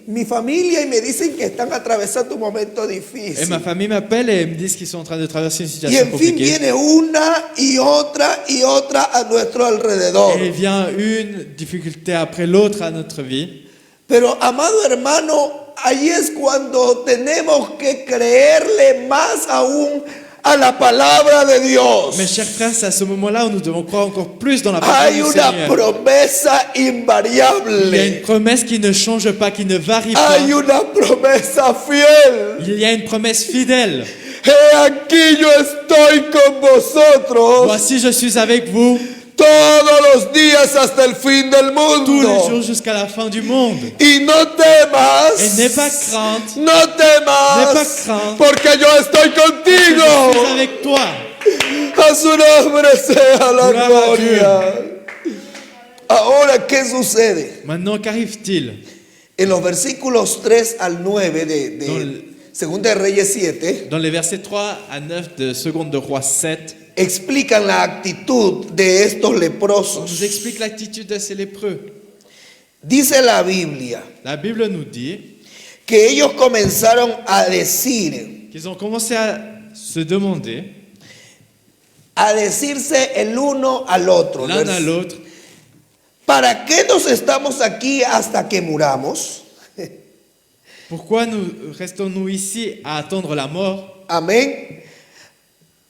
mi familia y me dicen que están atravesando un momento Et difícil. ma famille m'appelle et me disent qu'ils sont en train de traverser une Y situation en fin compliquée. viene una y otra a nuestro alrededor. Et vient une difficulté après l'autre à notre vie. Pero amado hermano, ahí es cuando tenemos que creerle más aún a la palabra de Dios. Mes chers frères, c'est à ce moment-là où nous devons croire encore plus dans la parole Hay du una Seigneur. promesa Il y a une invariable. promesse qui ne change pas, qui ne varie pas. Hay una promesa fiel. Il y a une promesse fidèle. He aquí yo estoy con vosotros Voici, je suis avec vous todos los días hasta el fin del tous les jours mundo. jusqu'à la fin du monde. Y no Et n'aie pas temas, crainte, no N'aie pas temas, crainte. porque yo estoy je suis contigo. avec toi. A su nombre sea la Gloria a gloria. Ahora, ¿qué sucede? Maintenant, qu'arrive-t-il? En los versículos 3 al 9 de Dans le- Segunda de Reyes 7, Dans les versets 3 à 9 de 2 de Roi 7, explican la actitud de estos on nous leprosos. explique l'attitude de ces lépreux. Dice la Biblia La Bible nous dit que ellos comenzaron a decir, qu'ils ont commencé à se demander a decirse el uno al otro, l'un à l'autre, ¿para qué nos estamos aquí hasta que muramos? pourquoi nous restons-nous ici à attendre la mort? Amén.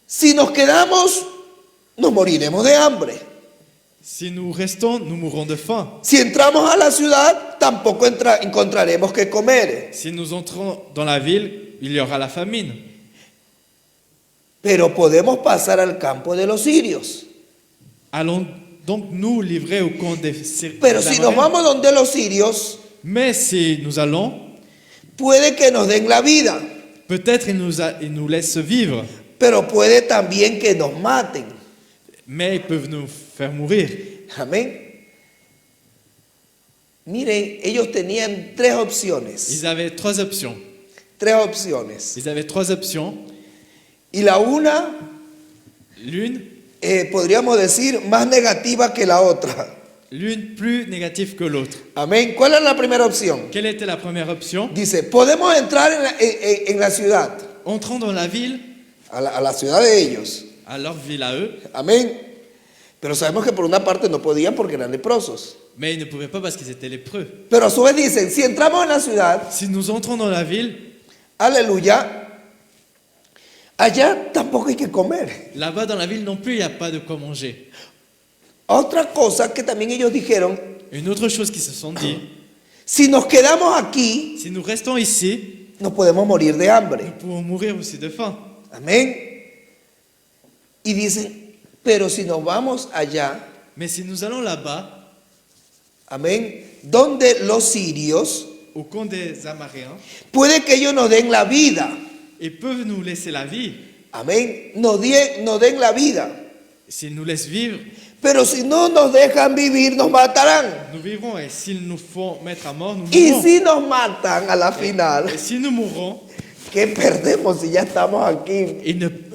Si nos quedamos nos moriremos de hambre. Si nous restons, nous mourrons de faim. Si entramos a la ciudad, tampoco encontraremos que comer. Si nous entrons dans la ville, il y aura la famine. Pero podemos pasar al campo de los sirios. Allons donc nous livrer au camp des Syriens. Pero si nos vamos donde los sirios, Mais si nous allons, puede que nos den la vida, peut-être ils nous laissent vivre, pero puede también que nos maten. mais ils peuvent nous faire mourir. Amén. Miren, ellos tenían tres opciones. Ils avaient trois options. Tres opciones. Ils avaient trois options. Y la una, L'une podríamos decir, más negativa que la otra. L'une plus négative que l'autre. Amén. ¿Cuál es la primera opción? Quelle était la première option? Dice, podemos entrar en la ciudad, Entrons dans la ville, a la ciudad de ellos. à leur ville à eux, Amén. Pero sabemos que por una parte no podían porque eran leprosos. mais ils ne pouvaient pas parce qu'ils étaient lépreux. Pero a su vez dicen, si entramos en la ciudad, Si nous entrons dans la ville, aleluya, allá tampoco hay que comer. là-bas dans la ville non plus, il n'y a pas de quoi manger. Otra cosa que también ellos dijeron, Une autre chose qu'ils se sont dit, si nos quedamos aquí, si nous restons ici, nos podemos morir de hambre. nous pouvons mourir aussi de faim. Amén. Y dicen, pero si nos vamos allá, Mais si nous allons là-bas, amén, donde los sirios, au camp des Amaréens, puede que ellos nos den la vida. ils peuvent nous laisser la vie. Amén. Nos den la vida. S'ils nous laissent vivre, Pero si no nos dejan vivir, nos matarán. nous vivrons. Et s'ils nous font mettre à mort, nous Y mourrons. si nos matan a la final, Et si nous mourrons, ¿qué perdemos si ya estamos aquí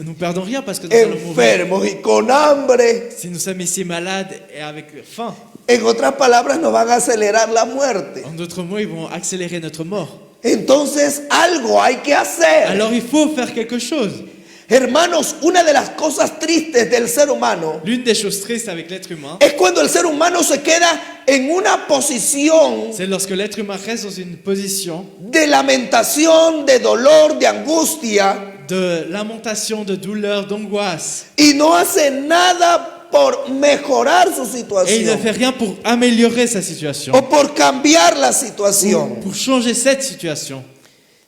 nous perdons rien parce que nous allons mourir. enfermos y con hambre? Si nous sommes ici malades et avec faim, En otras palabras, nos van a acelerar la muerte. en d'autres mots, ils vont accélérer notre mort. Entonces, algo hay que hacer. Alors il faut faire quelque chose. Hermanos, una de las cosas tristes del ser humano L'une des choses tristes avec l'être humain, es cuando el ser humano se queda en una posición c'est lorsque l'être humain reste dans une position de lamentación, de dolor, de angustia de lamentation, de douleur, d'angoisse. y no hace nada por mejorar su Et il ne situación fait rien pour améliorer sa situation, o por cambiar la situación. pour changer cette situation.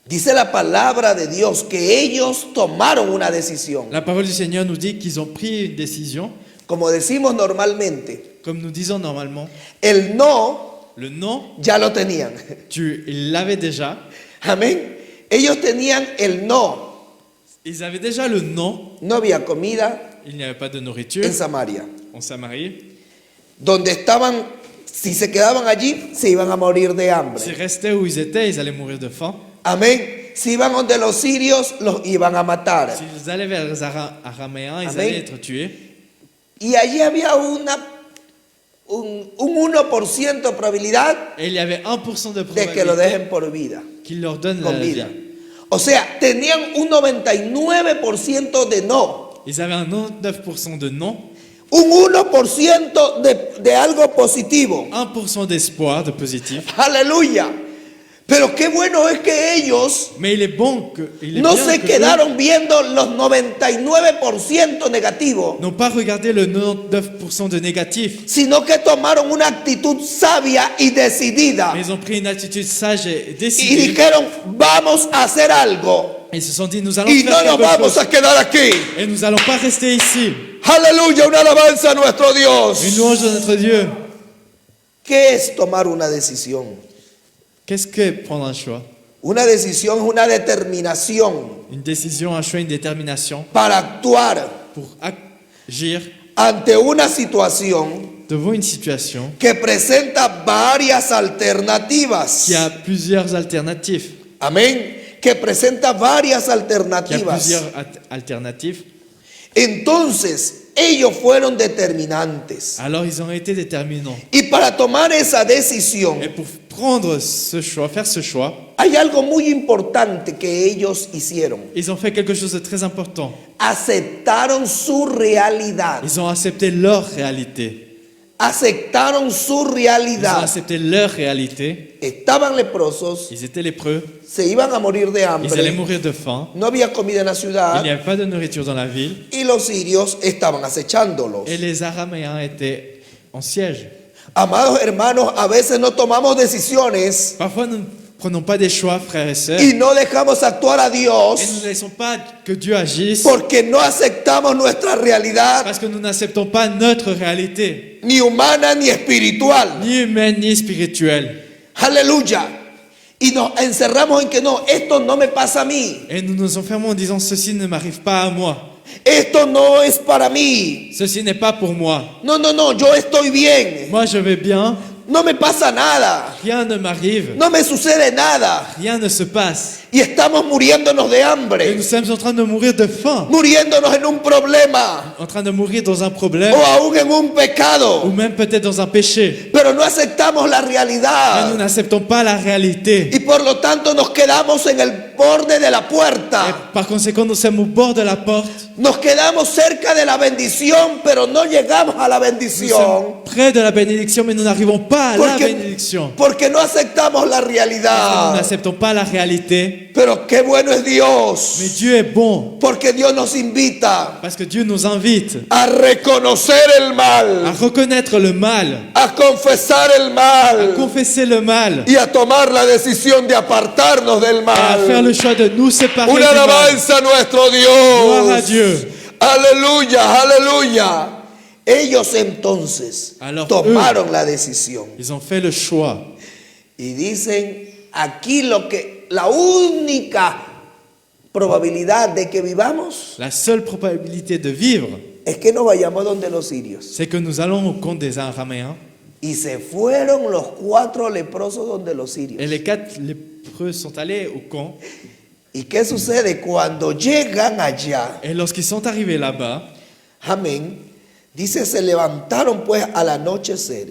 Dice la palabra de Dios que ellos tomaron una decisión. La parole du Seigneur nous dit qu'ils ont pris une décision, Como decimos normalmente, comme nous disons normalement. el no Le non, ya lo tenían. ils l'avaient déjà. Amén. Ellos tenían el no. Ils avaient déjà le non. No había comida Il n'y avait pas de nourriture en Samaria. en Samarie. Donde estaban, si se quedaban allí, se iban a morir de S'ils hambre. restaient où ils étaient, ils allaient mourir de faim. Amén. Si iban donde los sirios, los iban a matar. S'ils allaient vers les Araméens, ils Amen. allaient être tués. Y allí había un 1% de probabilidad Et il y avait 1% de de que lo probabilité dejen por vida. qu'ils leur donnent Con la vie. vida. O sea, tenían un 99% de no. Ils avaient un 99% de non, Un 1% de algo positivo. 1% d'espoir, de positif. Aleluya. Pero qué bueno es que ellos Mais il est bon que il est no bien se que quedaron viendo los 99% negativos, eux n'ont pas regardé le 99% de négatif, sino que tomaron una actitud sabia y decidida. mais ils ont pris une attitude sage et Y décidée. dijeron, vamos a hacer algo. Ils se sont dit, nous allons Y faire no nos quelque vamos chose. a quedar aquí. Et nous n'allons pas rester ici. Aleluya, una alabanza a nuestro Dios. Une louange de notre Dieu. ¿Qué es tomar una decisión? Qu'est-ce que prendre un choix? Una decisión es una determinación Une décision, un choix, une détermination para actuar pour agir ante una situación devant une situation que presenta varias alternativas. qui a plusieurs alternatives. Amén. Que presenta varias Qui a alternativas. plusieurs alternatives. Entonces, ellos fueron determinantes. Alors ils ont été déterminants. Y para tomar esa decisión, Et pour prendre ce choix, faire ce choix, hay algo muy importante que ellos hicieron. ils ont fait quelque chose de très important. Aceptaron su realidad. Ils ont accepté leur réalité. aceptaron su Ils ont realidad. accepté leur réalité. Estaban leprosos, Ils étaient lépreux. se iban a morir de Ils allaient hambre, mourir de faim. no había comida en la Il ciudad n'y avait pas de nourriture dans la ville. y los sirios estaban acechándolos. Et les Araméens étaient en siège. Amados hermanos, a veces no tomamos decisiones Parfois, nous ne prenons pas des choix, frères et sœurs. y no dejamos actuar a Et nous Dios ne laissons pas que Dieu agisse porque no aceptamos nuestra realidad, parce que nous n'acceptons pas notre réalité, ni humana ni espiritual. ni humaine ni spirituelle. Aleluya. Y nos encerramos en que no, esto no me pasa a mí, Et nous nous enfermons en disant ceci ne m'arrive pas à moi, esto no es para mí. ceci n'est pas pour moi. No, no, no, yo estoy bien, Moi je vais bien, no me pasa nada, rien ne m'arrive, no me sucede nada. rien ne se passe. Y estamos muriéndonos de Et nous hambre, sommes en train de mourir de faim, muriéndonos en un problema en train de mourir dans un problème o aún en un ou pecado, même peut-être dans un péché. pero no aceptamos la Mais nous realidad n'acceptons pas la réalité. y por lo tanto nos quedamos en el borde de la Et puerta. par conséquent, nous sommes au bord de la porte. Nos quedamos cerca de la bendición, pero no llegamos a la Nous bendición sommes près de la bénédiction, mais nous n'arrivons pas à la porque, bénédiction. porque no aceptamos la Parce que nous realidad. n'acceptons pas la réalité. Pero qué bueno es Mais Dios, Dieu est bon, porque Dios nos invita parce que Dieu nous invite a reconocer el à mal, reconnaître le mal, a confesar el à mal confesser le mal, y a tomar la decisión de apartarnos del et à faire mal. le choix de nous séparer du Una mal. alabanza a nuestro Gloire à Dios. Dieu. Aleluya, aleluya. Ellos entonces Alors, tomaron la decisión Ils ont fait le choix. y dicen aquí la única probabilidad de que vivamos La seule probabilité de vivre, es que nos vayamos donde los sirios. c'est que nous allons au compte des Araméens. Y se fueron los 4 leprosos donde los Et sirios. les 4 lépreux sont allés au camp. ¿Y qué sucede cuando llegan allá? Et lorsqu'ils sont arrivés là-bas, Amén. Dice, se levantaron pues al anochecer.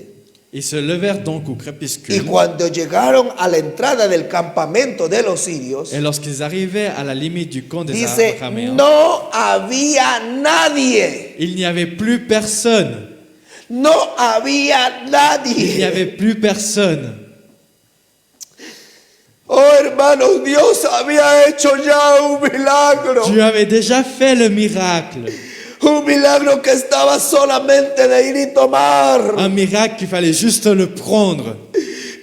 ils se levèrent donc au Y crépuscule. cuando llegaron a la entrada del campamento de los sirios, Et lorsqu'ils arrivaient à la limite du camp des dice, Araméens, no había nadie. il n'y avait plus personne. No había Il n'y nadie. avait plus personne. Oh hermanos, Dios había hecho ya un milagro. Dieu avait déjà fait le miracle. Un milagro que estaba solamente de ir y tomar. Un miracle qu'il fallait juste le prendre.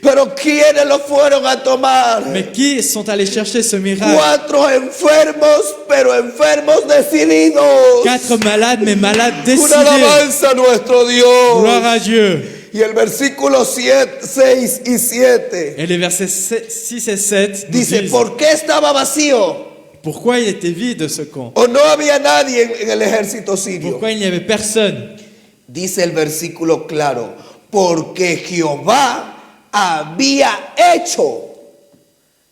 Pero ¿quiénes lo fueron a tomar? Mais qui sont allés chercher ce miracle? 4 enfermos, pero enfermos decididos. 4 malades, mais malades Una décidés. alabanza a nuestro Dios. Gloire à Dieu. Y el versículo 6 y 7 Et les versets 6 et 7 nous dice, disent ¿por qué estaba vacío? pourquoi il était vide ce camp. ¿O no había nadie en el ejército sirio? Pourquoi il n'y avait personne. Dice el versículo claro, porque Jehová había hecho,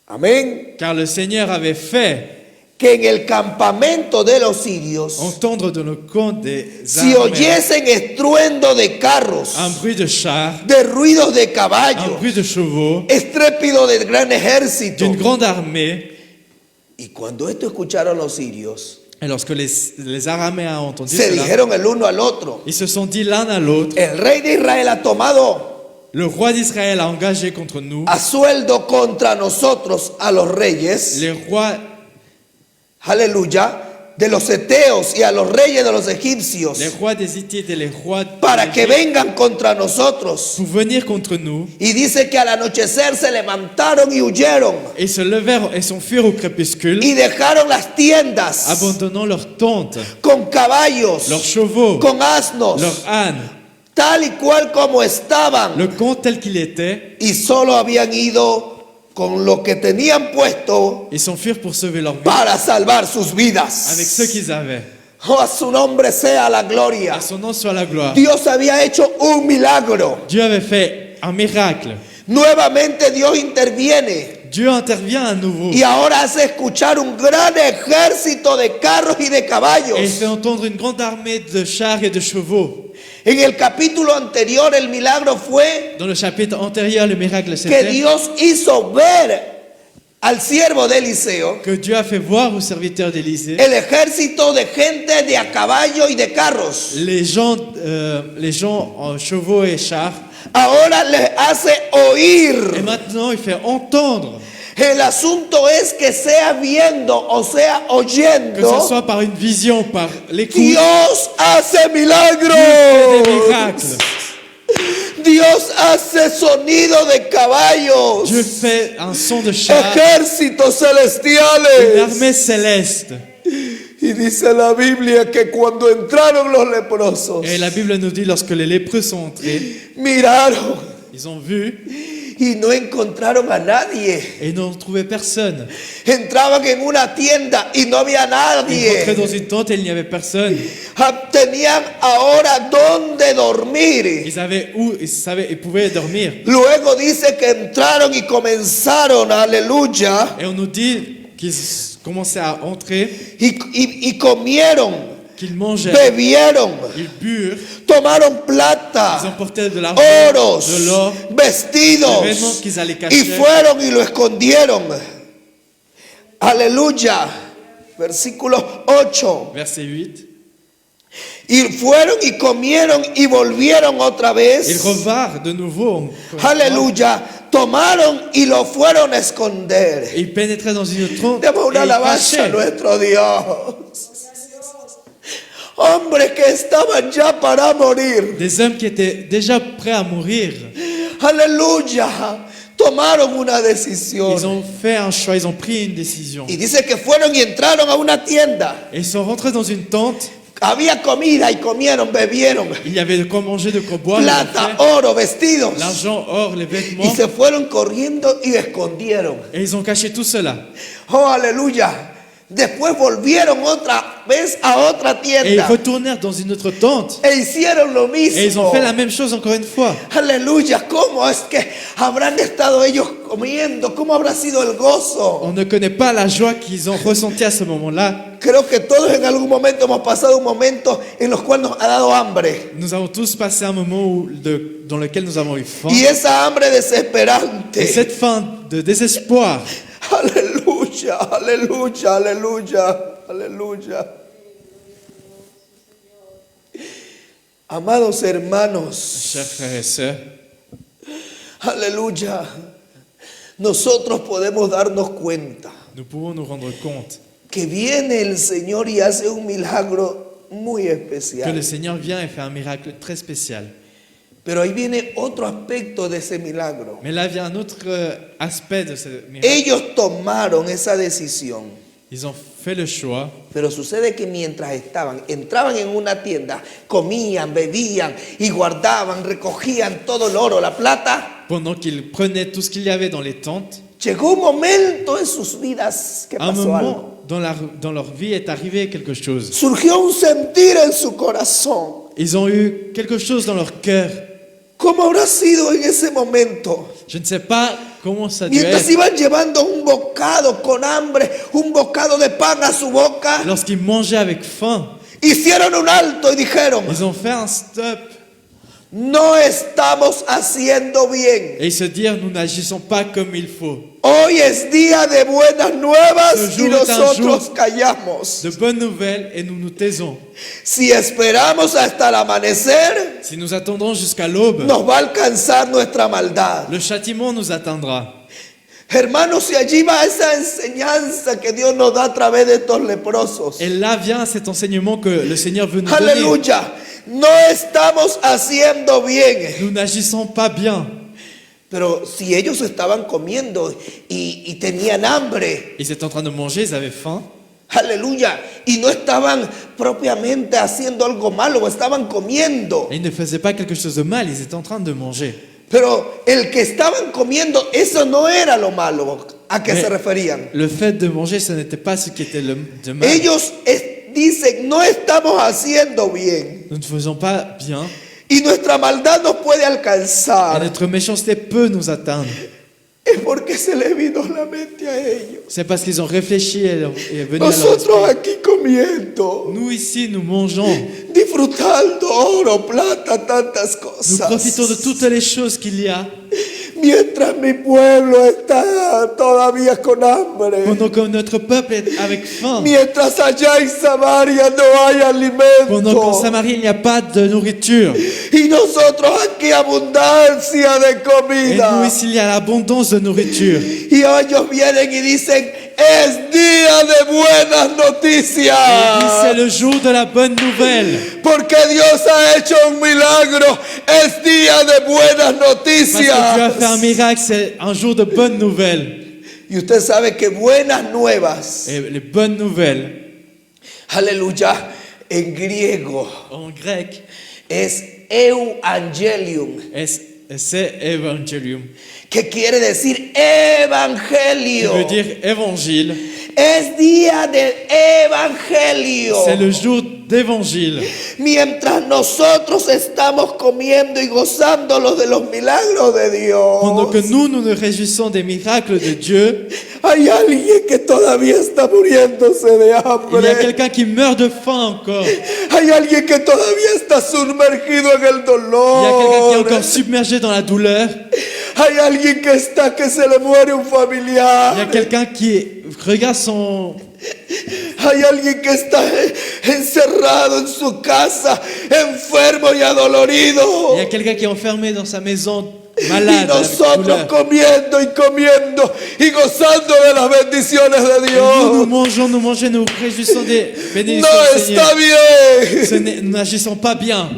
amén, Car le Seigneur avait fait que en el campamento de los sirios entendre dans le camp des si Araméens oyesen estruendo de carros, un bruit de chars, de ruidos de un caballos, bruit de chevaux, estrépito de gran ejército. d'une grande armée. Y cuando esto escucharon los sirios, Et lorsque les Araméens ont entendu se cela, dijeron el uno al otro, ils se sont dit l'un à l'autre, el rey de Israel ha tomado le roi d'Israël a engagé contre nous a sueldo contra nosotros a los reyes, les rois, aleluya, de los eteos y a los reyes de los egipcios, les rois des Hittites et les rois para que d'Égypte vengan contra nosotros. pour venir contre nous. Y dice que al anochecer se levantaron y huyeron Et se levèrent et s'enfuirent au crépuscule, y dejaron las tiendas abandonnant leurs tentes, con caballos, leurs chevaux, con asnos, leurs ânes, tal y cual como estaban, le camp tel qu'il était, y solo habían ido con lo que tenían puesto et s'enfuirent pour sauver leur vie para salvar sus avec vidas. ce qu'ils avaient. Oh, a su nombre sea la gloria. À son nom soit la gloire. Dios había hecho un milagro. Dieu avait fait un miracle. Nuevamente Dios interviene Dieu intervient à nouveau y ahora hace escuchar un gran ejército de carros y de caballos. et il fait entendre une grande armée de chars et de chevaux. En el capítulo anterior el milagro fue Dans le chapitre antérieur, le miracle que c'était Dios hizo ver al siervo de Eliseo, que Dieu a fait voir aux serviteurs d'Élisée, el ejército de gente de a caballo y de carros, les gens en chevaux et chars, ahora les hace et oír. maintenant il fait entendre, El asunto es que sea viendo o sea que ce oyendo, soit par une vision, par l'écoute, Dios hace fait des milagros. miracles. Dios hace sonido de caballos, Dieu fait un son de char, ejércitos une celestiales. armée céleste. Y dice la Biblia que cuando entraron los leprosos, Et la Bible nous dit, lorsque les lépreux sont entrés, miraron ils ont vu y no encontraron a nadie. et ils n'ont trouvé personne. Entraban en una tienda y no había Ils rentraient dans nadie. une tente et il n'y avait personne. Tenían ahora dónde dormir. Ils savaient où, ils pouvaient dormir. Luego dice que entraron y comenzaron, aleluya, Et on nous dit qu'ils commençaient à entrer, y comieron, qu'ils mangeaient, bebieron, ils burent, tomaron ils plata, emportaient de l'argent, oros, de l'or, vestidos, des vêtements qu'ils allaient y cacher. fueron y lo escondieron. Aleluya. Versículo 8. Verset 8. Y fueron y comieron y volvieron otra Ils vez. revinrent de nouveau. Aleluya. Tomaron y lo fueron a esconder. Et ils pénétraient dans une tente Demos et una ils alabanza a cachaient. nuestro Dios. Hombres que estaban ya para morir. Des hommes qui étaient déjà prêts à mourir. Aleluya. Tomaron una decisión. Ils ont fait un choix, ils ont pris une décision. Y dice que fueron y entraron a una tienda. Et ils sont rentrés dans une tente. Había comida y comieron, bebieron. Il y avait de quoi manger, de quoi boire. Ils ont Plata, fait oro, vestidos. l'argent, or, les Y vêtements. se fueron corriendo y escondieron. Et ils ont caché tout cela. Oh, aleluya. Después volvieron otra vez a otra Et ils tienda. retournèrent dans une autre tente. E hicieron lo mismo. Et ils ont fait la même chose encore une fois. Aleluya. ¿Cómo es que habrán estado ellos comiendo? ¿Cómo habrá sido el gozo? On ne connaît pas la joie qu'ils ont ressentie à ce moment-là. Creo que todos en algún momento hemos pasado un momento en los cuales nos ha dado hambre. Nous avons tous passé un moment dans lequel nous avons eu faim. Y esa hambre Et desesperante. cette faim de désespoir, Aleluya, aleluya, aleluya, aleluya. Amados hermanos, chers frères et sœurs, aleluya. Nosotros podemos darnos cuenta nous pouvons nous rendre compte que viene el Señor y hace un milagro muy que le especial. Seigneur vient et fait un miracle très spécial. Pero ahí viene otro aspecto de ese milagro. Mais là vient un autre aspect de ce miracle. Ellos tomaron esa decisión, Ils ont fait le choix, pero sucede que mientras entraban en una tienda, comían, bebían y guardaban, recogían todo el oro, la plata. pendant qu'ils prenaient tout ce qu'il y avait dans les tentes. Llegó un momento en sus vidas que À un pasó algo. moment dans leur vie est arrivé quelque chose. Surgió un sentir en su corazón. Ils ont eu quelque chose dans leur cœur. ¿Cómo habrá sido en ese momento? Je ne sais pas comment ça a dû Mientras être. iban llevando un bocado con hambre, un bocado de pan a su boca, Lorsqu'ils mangeaient avec faim, hicieron un alto y dijeron, ils ont fait un stop no estamos haciendo bien. et ils se dirent, nous n'agissons pas comme il faut. Hoy es día de buenas nuevas Ce y jour est un nosotros jour callamos. De bonnes nouvelles et nous nous taisons. Si esperamos hasta el amanecer, Si nous attendons jusqu'à l'aube, nos va a alcanzar nuestra maldad. le châtiment nous atteindra. Hermanos, y allí va esa enseñanza que Dios nos da a través de estos leprosos. Et là vient cet enseignement que le Seigneur veut nous donner. Aleluya. No estamos haciendo bien. Nous n'agissons pas bien. Pero si ellos estaban comiendo y tenían hambre, Ils étaient en train de manger, ils avaient faim. aleluya, y no estaban propiamente haciendo algo malo, estaban comiendo. Et ils ne faisaient pas quelque chose de mal, ils étaient en train de manger. Pero el que estaban comiendo, eso no era lo malo a que Mais se referían. le fait de manger, ce n'était pas ce qui était de mal. Ellos dicen, no estamos haciendo bien. Nous ne faisons pas bien. Y nuestra maldad nos puede Et alcanzar. notre méchanceté peut nous atteindre. Es porque se le vino la mente a ellos. C'est parce qu'ils ont réfléchi et est venu à leur Nosotros esprit. aquí comiendo, Nous ici, nous mangeons. disfrutando oro, plata, tantas Nous profitons de cosas. toutes les choses qu'il y a. mientras mi pueblo está todavía con hambre, pendant que notre peuple est avec faim, mientras allá en Samaria no hay pendant qu'en alimento, Samarie il n'y a pas de nourriture, y nosotros aquí abundancia de et nous comida, ici il y a l'abondance de nourriture. y ellos vienen y dicen, es día de buenas Et il dit, c'est noticias, le jour de la bonne nouvelle, porque Dios ha hecho un milagro, es día de buenas parce que Dieu a fait un noticias. miracle, c'est un jour de bonnes nouvelles. Y usted sabe que buenas nuevas, Et les bonnes nouvelles, aleluya, en griego en grec, es euangelium, c'est evangelium, que quiere decir qui evangelio. veut dire évangile. Es día de evangelio. C'est le jour d'évangile. Mientras nosotros estamos comiendo y gozándonos de los milagros de Pendant que Dios, nous nous réjouissons des miracles de Dieu, hay alguien que todavía está muriéndose de il y a hambre. quelqu'un qui meurt de faim encore. Hay alguien que todavía está sumergido en el Il y a quelqu'un qui est dolor. encore submergé dans la douleur. Hay alguien que se le muere un Il y a familiar. quelqu'un qui regarde son... Hay alguien que está encerrado en su casa, enfermo y adolorido. Il y a quelqu'un qui est enfermé dans sa maison, Y malade, avec nosotros douleur. comiendo y comiendo y gozando de las bendiciones de Et nous Dios. mangeons, nous réjouissons des bénédictions No du Seigneur. está bien. Nous n'agissons pas bien.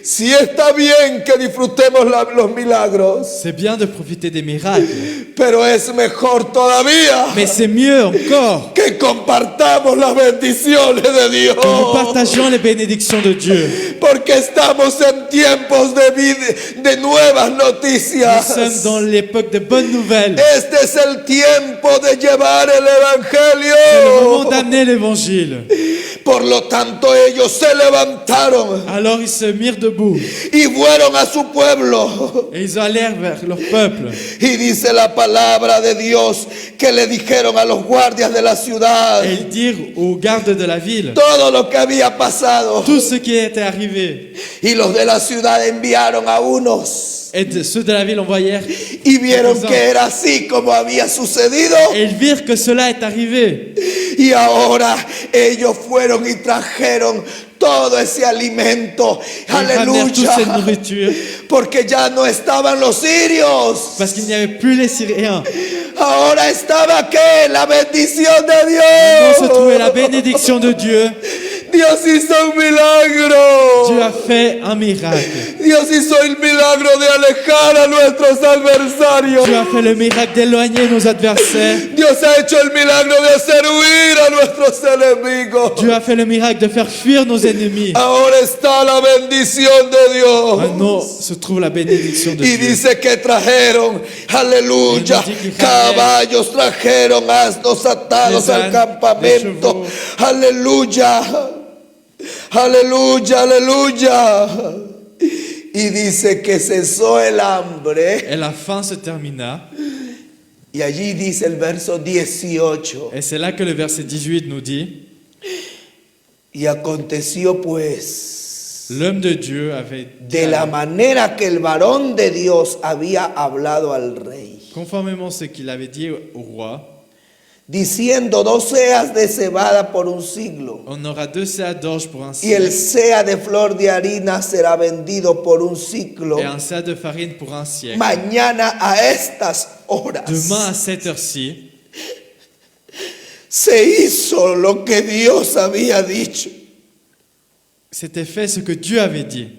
Si está bien que disfrutemos los milagros, C'est bien de profiter des miracles, pero es mejor todavía mais c'est mieux encore que compartamos las bendiciones de Dios. que nous partagions les bénédictions de Dieu. Porque estamos en tiempos de nuevas Nous noticias. sommes dans l'époque de bonnes nouvelles. Este es el tiempo de llevar el C'est le moment evangelio. d'amener l'évangile. Por lo tanto, ellos se levantaron Alors ils se mirent debout y fueron a su pueblo. et ils allèrent vers leur peuple. Y dice la palabra de Dios que le dijeron a los guardias de la ciudad Et ils dirent aux gardes de la ville todo lo que había pasado. tout ce qui était arrivé. Y los de la ciudad enviaron a unos Et ceux de la ville envoyèrent y vieron que era así como había sucedido. et ils virent que cela est arrivé. Y ahora ellos fueron y trajeron todo ese alimento. Et ils ramenèrent toute cette Aleluya. nourriture Porque ya no estaban los sirios. parce qu'il n'y avait plus les Syriens. Ahora estaba que la bendición de Maintenant se trouvait la Dios. bénédiction de Dieu. Dios hizo un milagro. Dieu a fait un miracle. Dios hizo el milagro de alejar a nuestros adversarios. Dieu a fait le miracle d'éloigner nos adversaires. Dios ha hecho el milagro de hacer huir a nuestros enemigos. Dieu a fait le miracle de faire fuir nos ennemis. Ahora está la bendición de Dios. Maintenant se trouve la bénédiction de Y Dieu. dice que trajeron, aleluya, Y dice que caballos trajeron, asnos atados Les al ânes, campamento. les Aleluya, aleluya, aleluya. Y dice que cesó el hambre. Et la faim se termina. Y allí dice el verso 18. Et c'est là que le verset 18 nous dit, Y aconteció pues, l'homme de Dieu avait dit, de la manera que el varón de Dios había hablado al rey, conformément à ce qu'il avait dit au roi, diciendo: 2 seas de cebada por un siglo, on aura 2 seas d'orge pour un y el siècle sea de flor de harina será vendido por un ciclo. et un seas de farine pour un siècle. Mañana a estas horas Demain à cette heure-ci, se hizo lo que Dios había dicho. c'était fait ce que Dieu avait dit.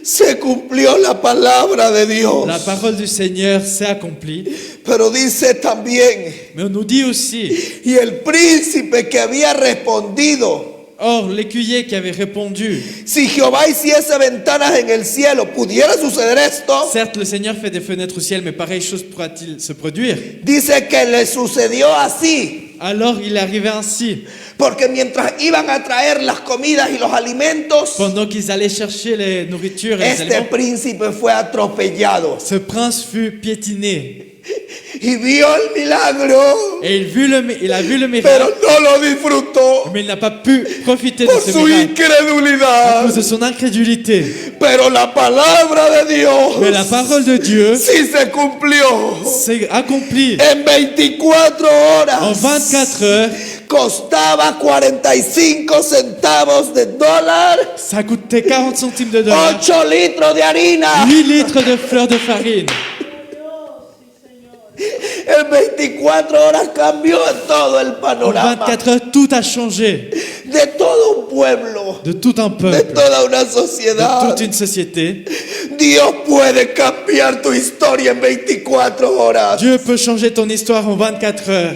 Se cumplió la palabra de Dios. La parole du Seigneur s'est accomplie. Pero dice también, Mais on nous dit aussi, y el príncipe que había respondido: or l'écuyer qui avait répondu, si Jehová hiciese ventanas en el cielo, ¿pudiera suceder esto? certes le Seigneur fait des fenêtres au ciel, mais pareille chose pourra-t-il se produire? Dice que le sucedió así. Alors il arrivait ainsi. Porque mientras iban a traer las comidas y los alimentos, Pendant qu'ils allaient chercher les nourritures et les este aliments, príncipe fue atropellado. ce prince fut piétiné. y vio el milagro, Et il a vu le pero miracle, no lo disfrutó mais il n'a pas pu profiter de por ce su miracle à incredulidad. cause de son incrédulité. Pero la palabra de Mais la Dios parole de Dieu sí se cumplió. s'est accomplie. En 24 En horas 24 heures, costaba 45 centavos de dólar, ça coûtait 40 centimes de dollars, 8 litros de harina. 8 litres de fleurs de farine. En 24 horas cambió todo el En panorama 24 heures, tout a changé. de todo un pueblo, De tout un de peuple, toda una de sociedad. toute une société. Dios puede cambiar tu historia en 24 horas. Dieu peut changer ton histoire en 24 heures.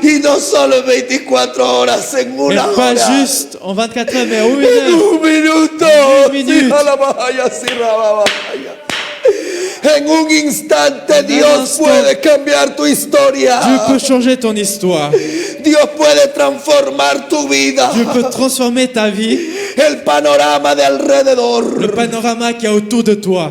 Y no solo en 24 horas, en Mais una pas hora. juste en 24 heures, mais en 1 En heure. un minuto. Un minuto. Sí, alabaya, sí, rababaya. En un instante Dios instant. puede cambiar tu Dieu historia. peut changer ton histoire. Dios puede transformar tu vida. Dieu peut transformer ta vie, El panorama de le alrededor. panorama qu'il y a autour de toi.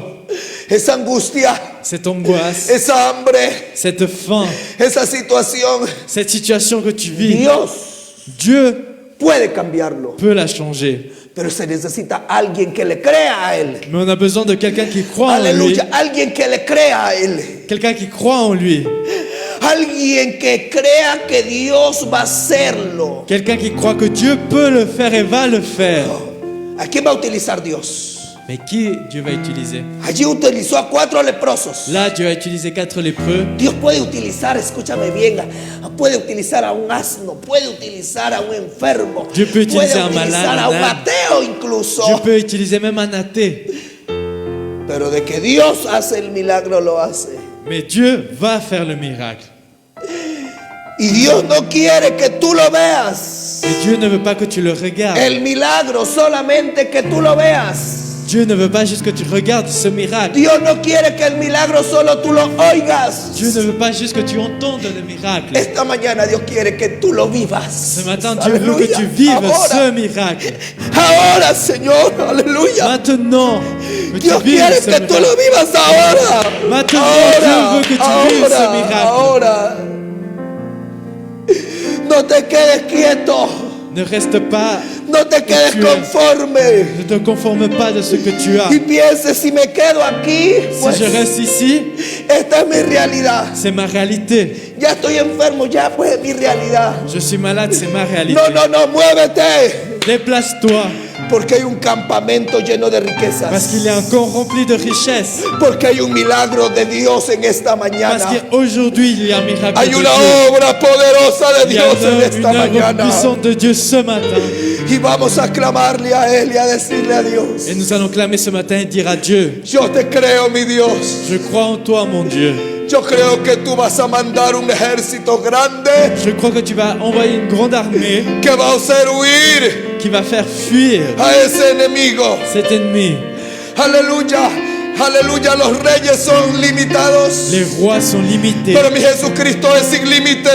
Esa angustia, Cette angoisse, esa hambre, cette faim, esa situación. cette situation que tu vis. Dios Dieu puede cambiarlo. peut la changer. Pero se necesita alguien que le crea a Él. Mais on a besoin de quelqu'un qui croit en lui. Aleluya. Alguien que le crea a Él. Quelqu'un qui croit en lui. Alguien que crea que Dios va a hacerlo. Quelqu'un qui croit que Dieu peut le faire et va le faire. ¿A quién va a utilizar Dios? Mais qui Dieu va utiliser? Allí utilizó a 4 leprosos. Là, Dieu a utilisé 4 lépreux. Dios puede utilizar, escúchame bien, puede utilizar a un asno, puede utilizar a un enfermo, Dieu peut puede utiliser un utilizar malade, a un un âne. ateo incluso. Dieu peut utiliser même un athée. Pero de que Dios hace el milagro, lo hace. Mais Dieu va faire le miracle. Y Dios no quiere que tú lo veas. Et Dieu ne veut pas que tu le regardes. El milagro solamente que tú lo veas. Dieu ne veut pas juste que tu regardes ce miracle. Dios no quiere que el milagro solo tú lo oigas. Dieu ne veut pas juste que tu entendes le miracle. Esta mañana Dios quiere que tú lo vivas. Ce matin, Dieu veut que Aleluya. tu vives Ahora, ce miracle. ahora, Señor, aleluya. Maintenant, que tu Dios vives quiere ce que tú miracle. lo vivas ahora. Maintenant, Ahora, Dieu veut que tu vives ce miracle. ahora. No te quedes quieto. Ne reste pas, No te quedes Tu es. conforme. ne te conforme pas de ce que tu as. Y pienses, si me quedo aquí, pues Si je reste ici, esta es mi realidad. c'est ma réalité. Ya estoy enfermo, ya pues es mi realidad. Je suis malade, c'est ma réalité. No, muévete. Déplace-toi, Porque hay un campamento lleno de riquezas. parce qu'il est encore rempli de richesses. Porque hay un milagro de Dios en esta Parce mañana. qu'aujourd'hui, il y a un miracle Hay de una Dieu. obra poderosa de Il y a Dios en une esta œuvre mañana. puissante de Dieu ce matin. Y vamos a clamarle a Él y a decirle a Dios: Et nous allons clamer ce matin et dire à Dieu, yo te creo, mi Dios. je crois en toi, mon Dieu. Yo creo que tú vas a mandar un ejército grande Je crois que tu vas envoyer une grande armée que va a hacer huir qui va faire fuir a ese enemigo. cet ennemi. Aleluya, aleluya. Los reyes son limitados, Les rois sont limités, pero mi Jesucristo es sin límite.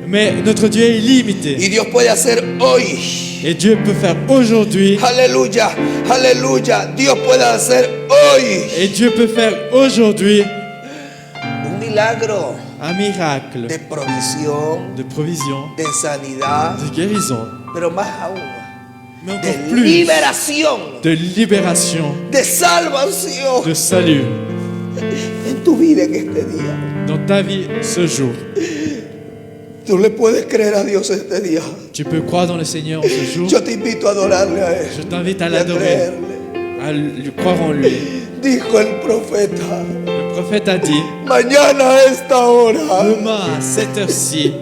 mais notre Dieu est illimité. Y Dios puede hacer hoy. Et Dieu peut faire aujourd'hui, Aleluya, aleluya. Dios puede hacer hoy et Dieu peut faire aujourd'hui un milagro un miracle de provisión, de provision, de sanidad, de guérison, pero más aún, mais encore de plus liberación, de libération, de salvación de salut en tu vida en este día. dans ta vie ce jour. Tú le puedes creer a Dios este día. Tu peux croire dans le Seigneur en ce jour. Yo te invito a adorarle a Él Je t'invite à y a l'adorer, creerle. à lui croire en lui. Dijo el profeta: Le prophète a dit, mañana a esta hora demain à cette heure-ci,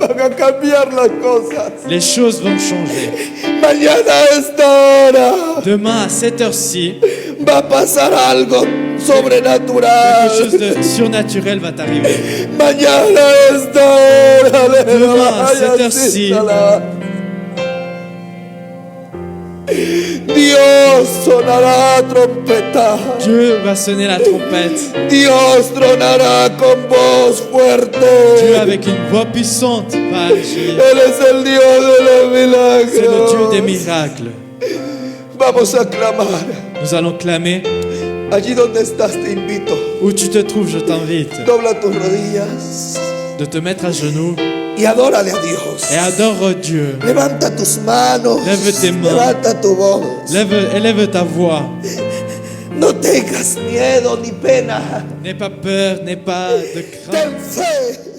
van a cambiar las cosas. les choses vont changer. Mañana a esta hora Demain à cette heure-ci, va a pasar algo quelque sobrenatural. chose de surnaturel va t'arriver. Mañana a esta hora Demain, à cette heure-ci, Dios sonará trompeta. Dieu va sonner la trompette. Dios tronará con voz Dieu fuerte. avec une voix puissante va agir. Él es el Dios de los C'est le Dieu des milagros. miracles. Vamos a clamar. Nous allons clamer. Allí donde estás te invito. Où tu te trouves, je t'invite Dobla tus rodillas de te mettre à genoux y adórale a Dios. et adore Dieu. Levanta tus manos. Lève tes mains. Levanta tu voz. Élève ta voix. No tengas miedo ni pena. N'aie pas peur, n'aie pas de crainte. Ten fe.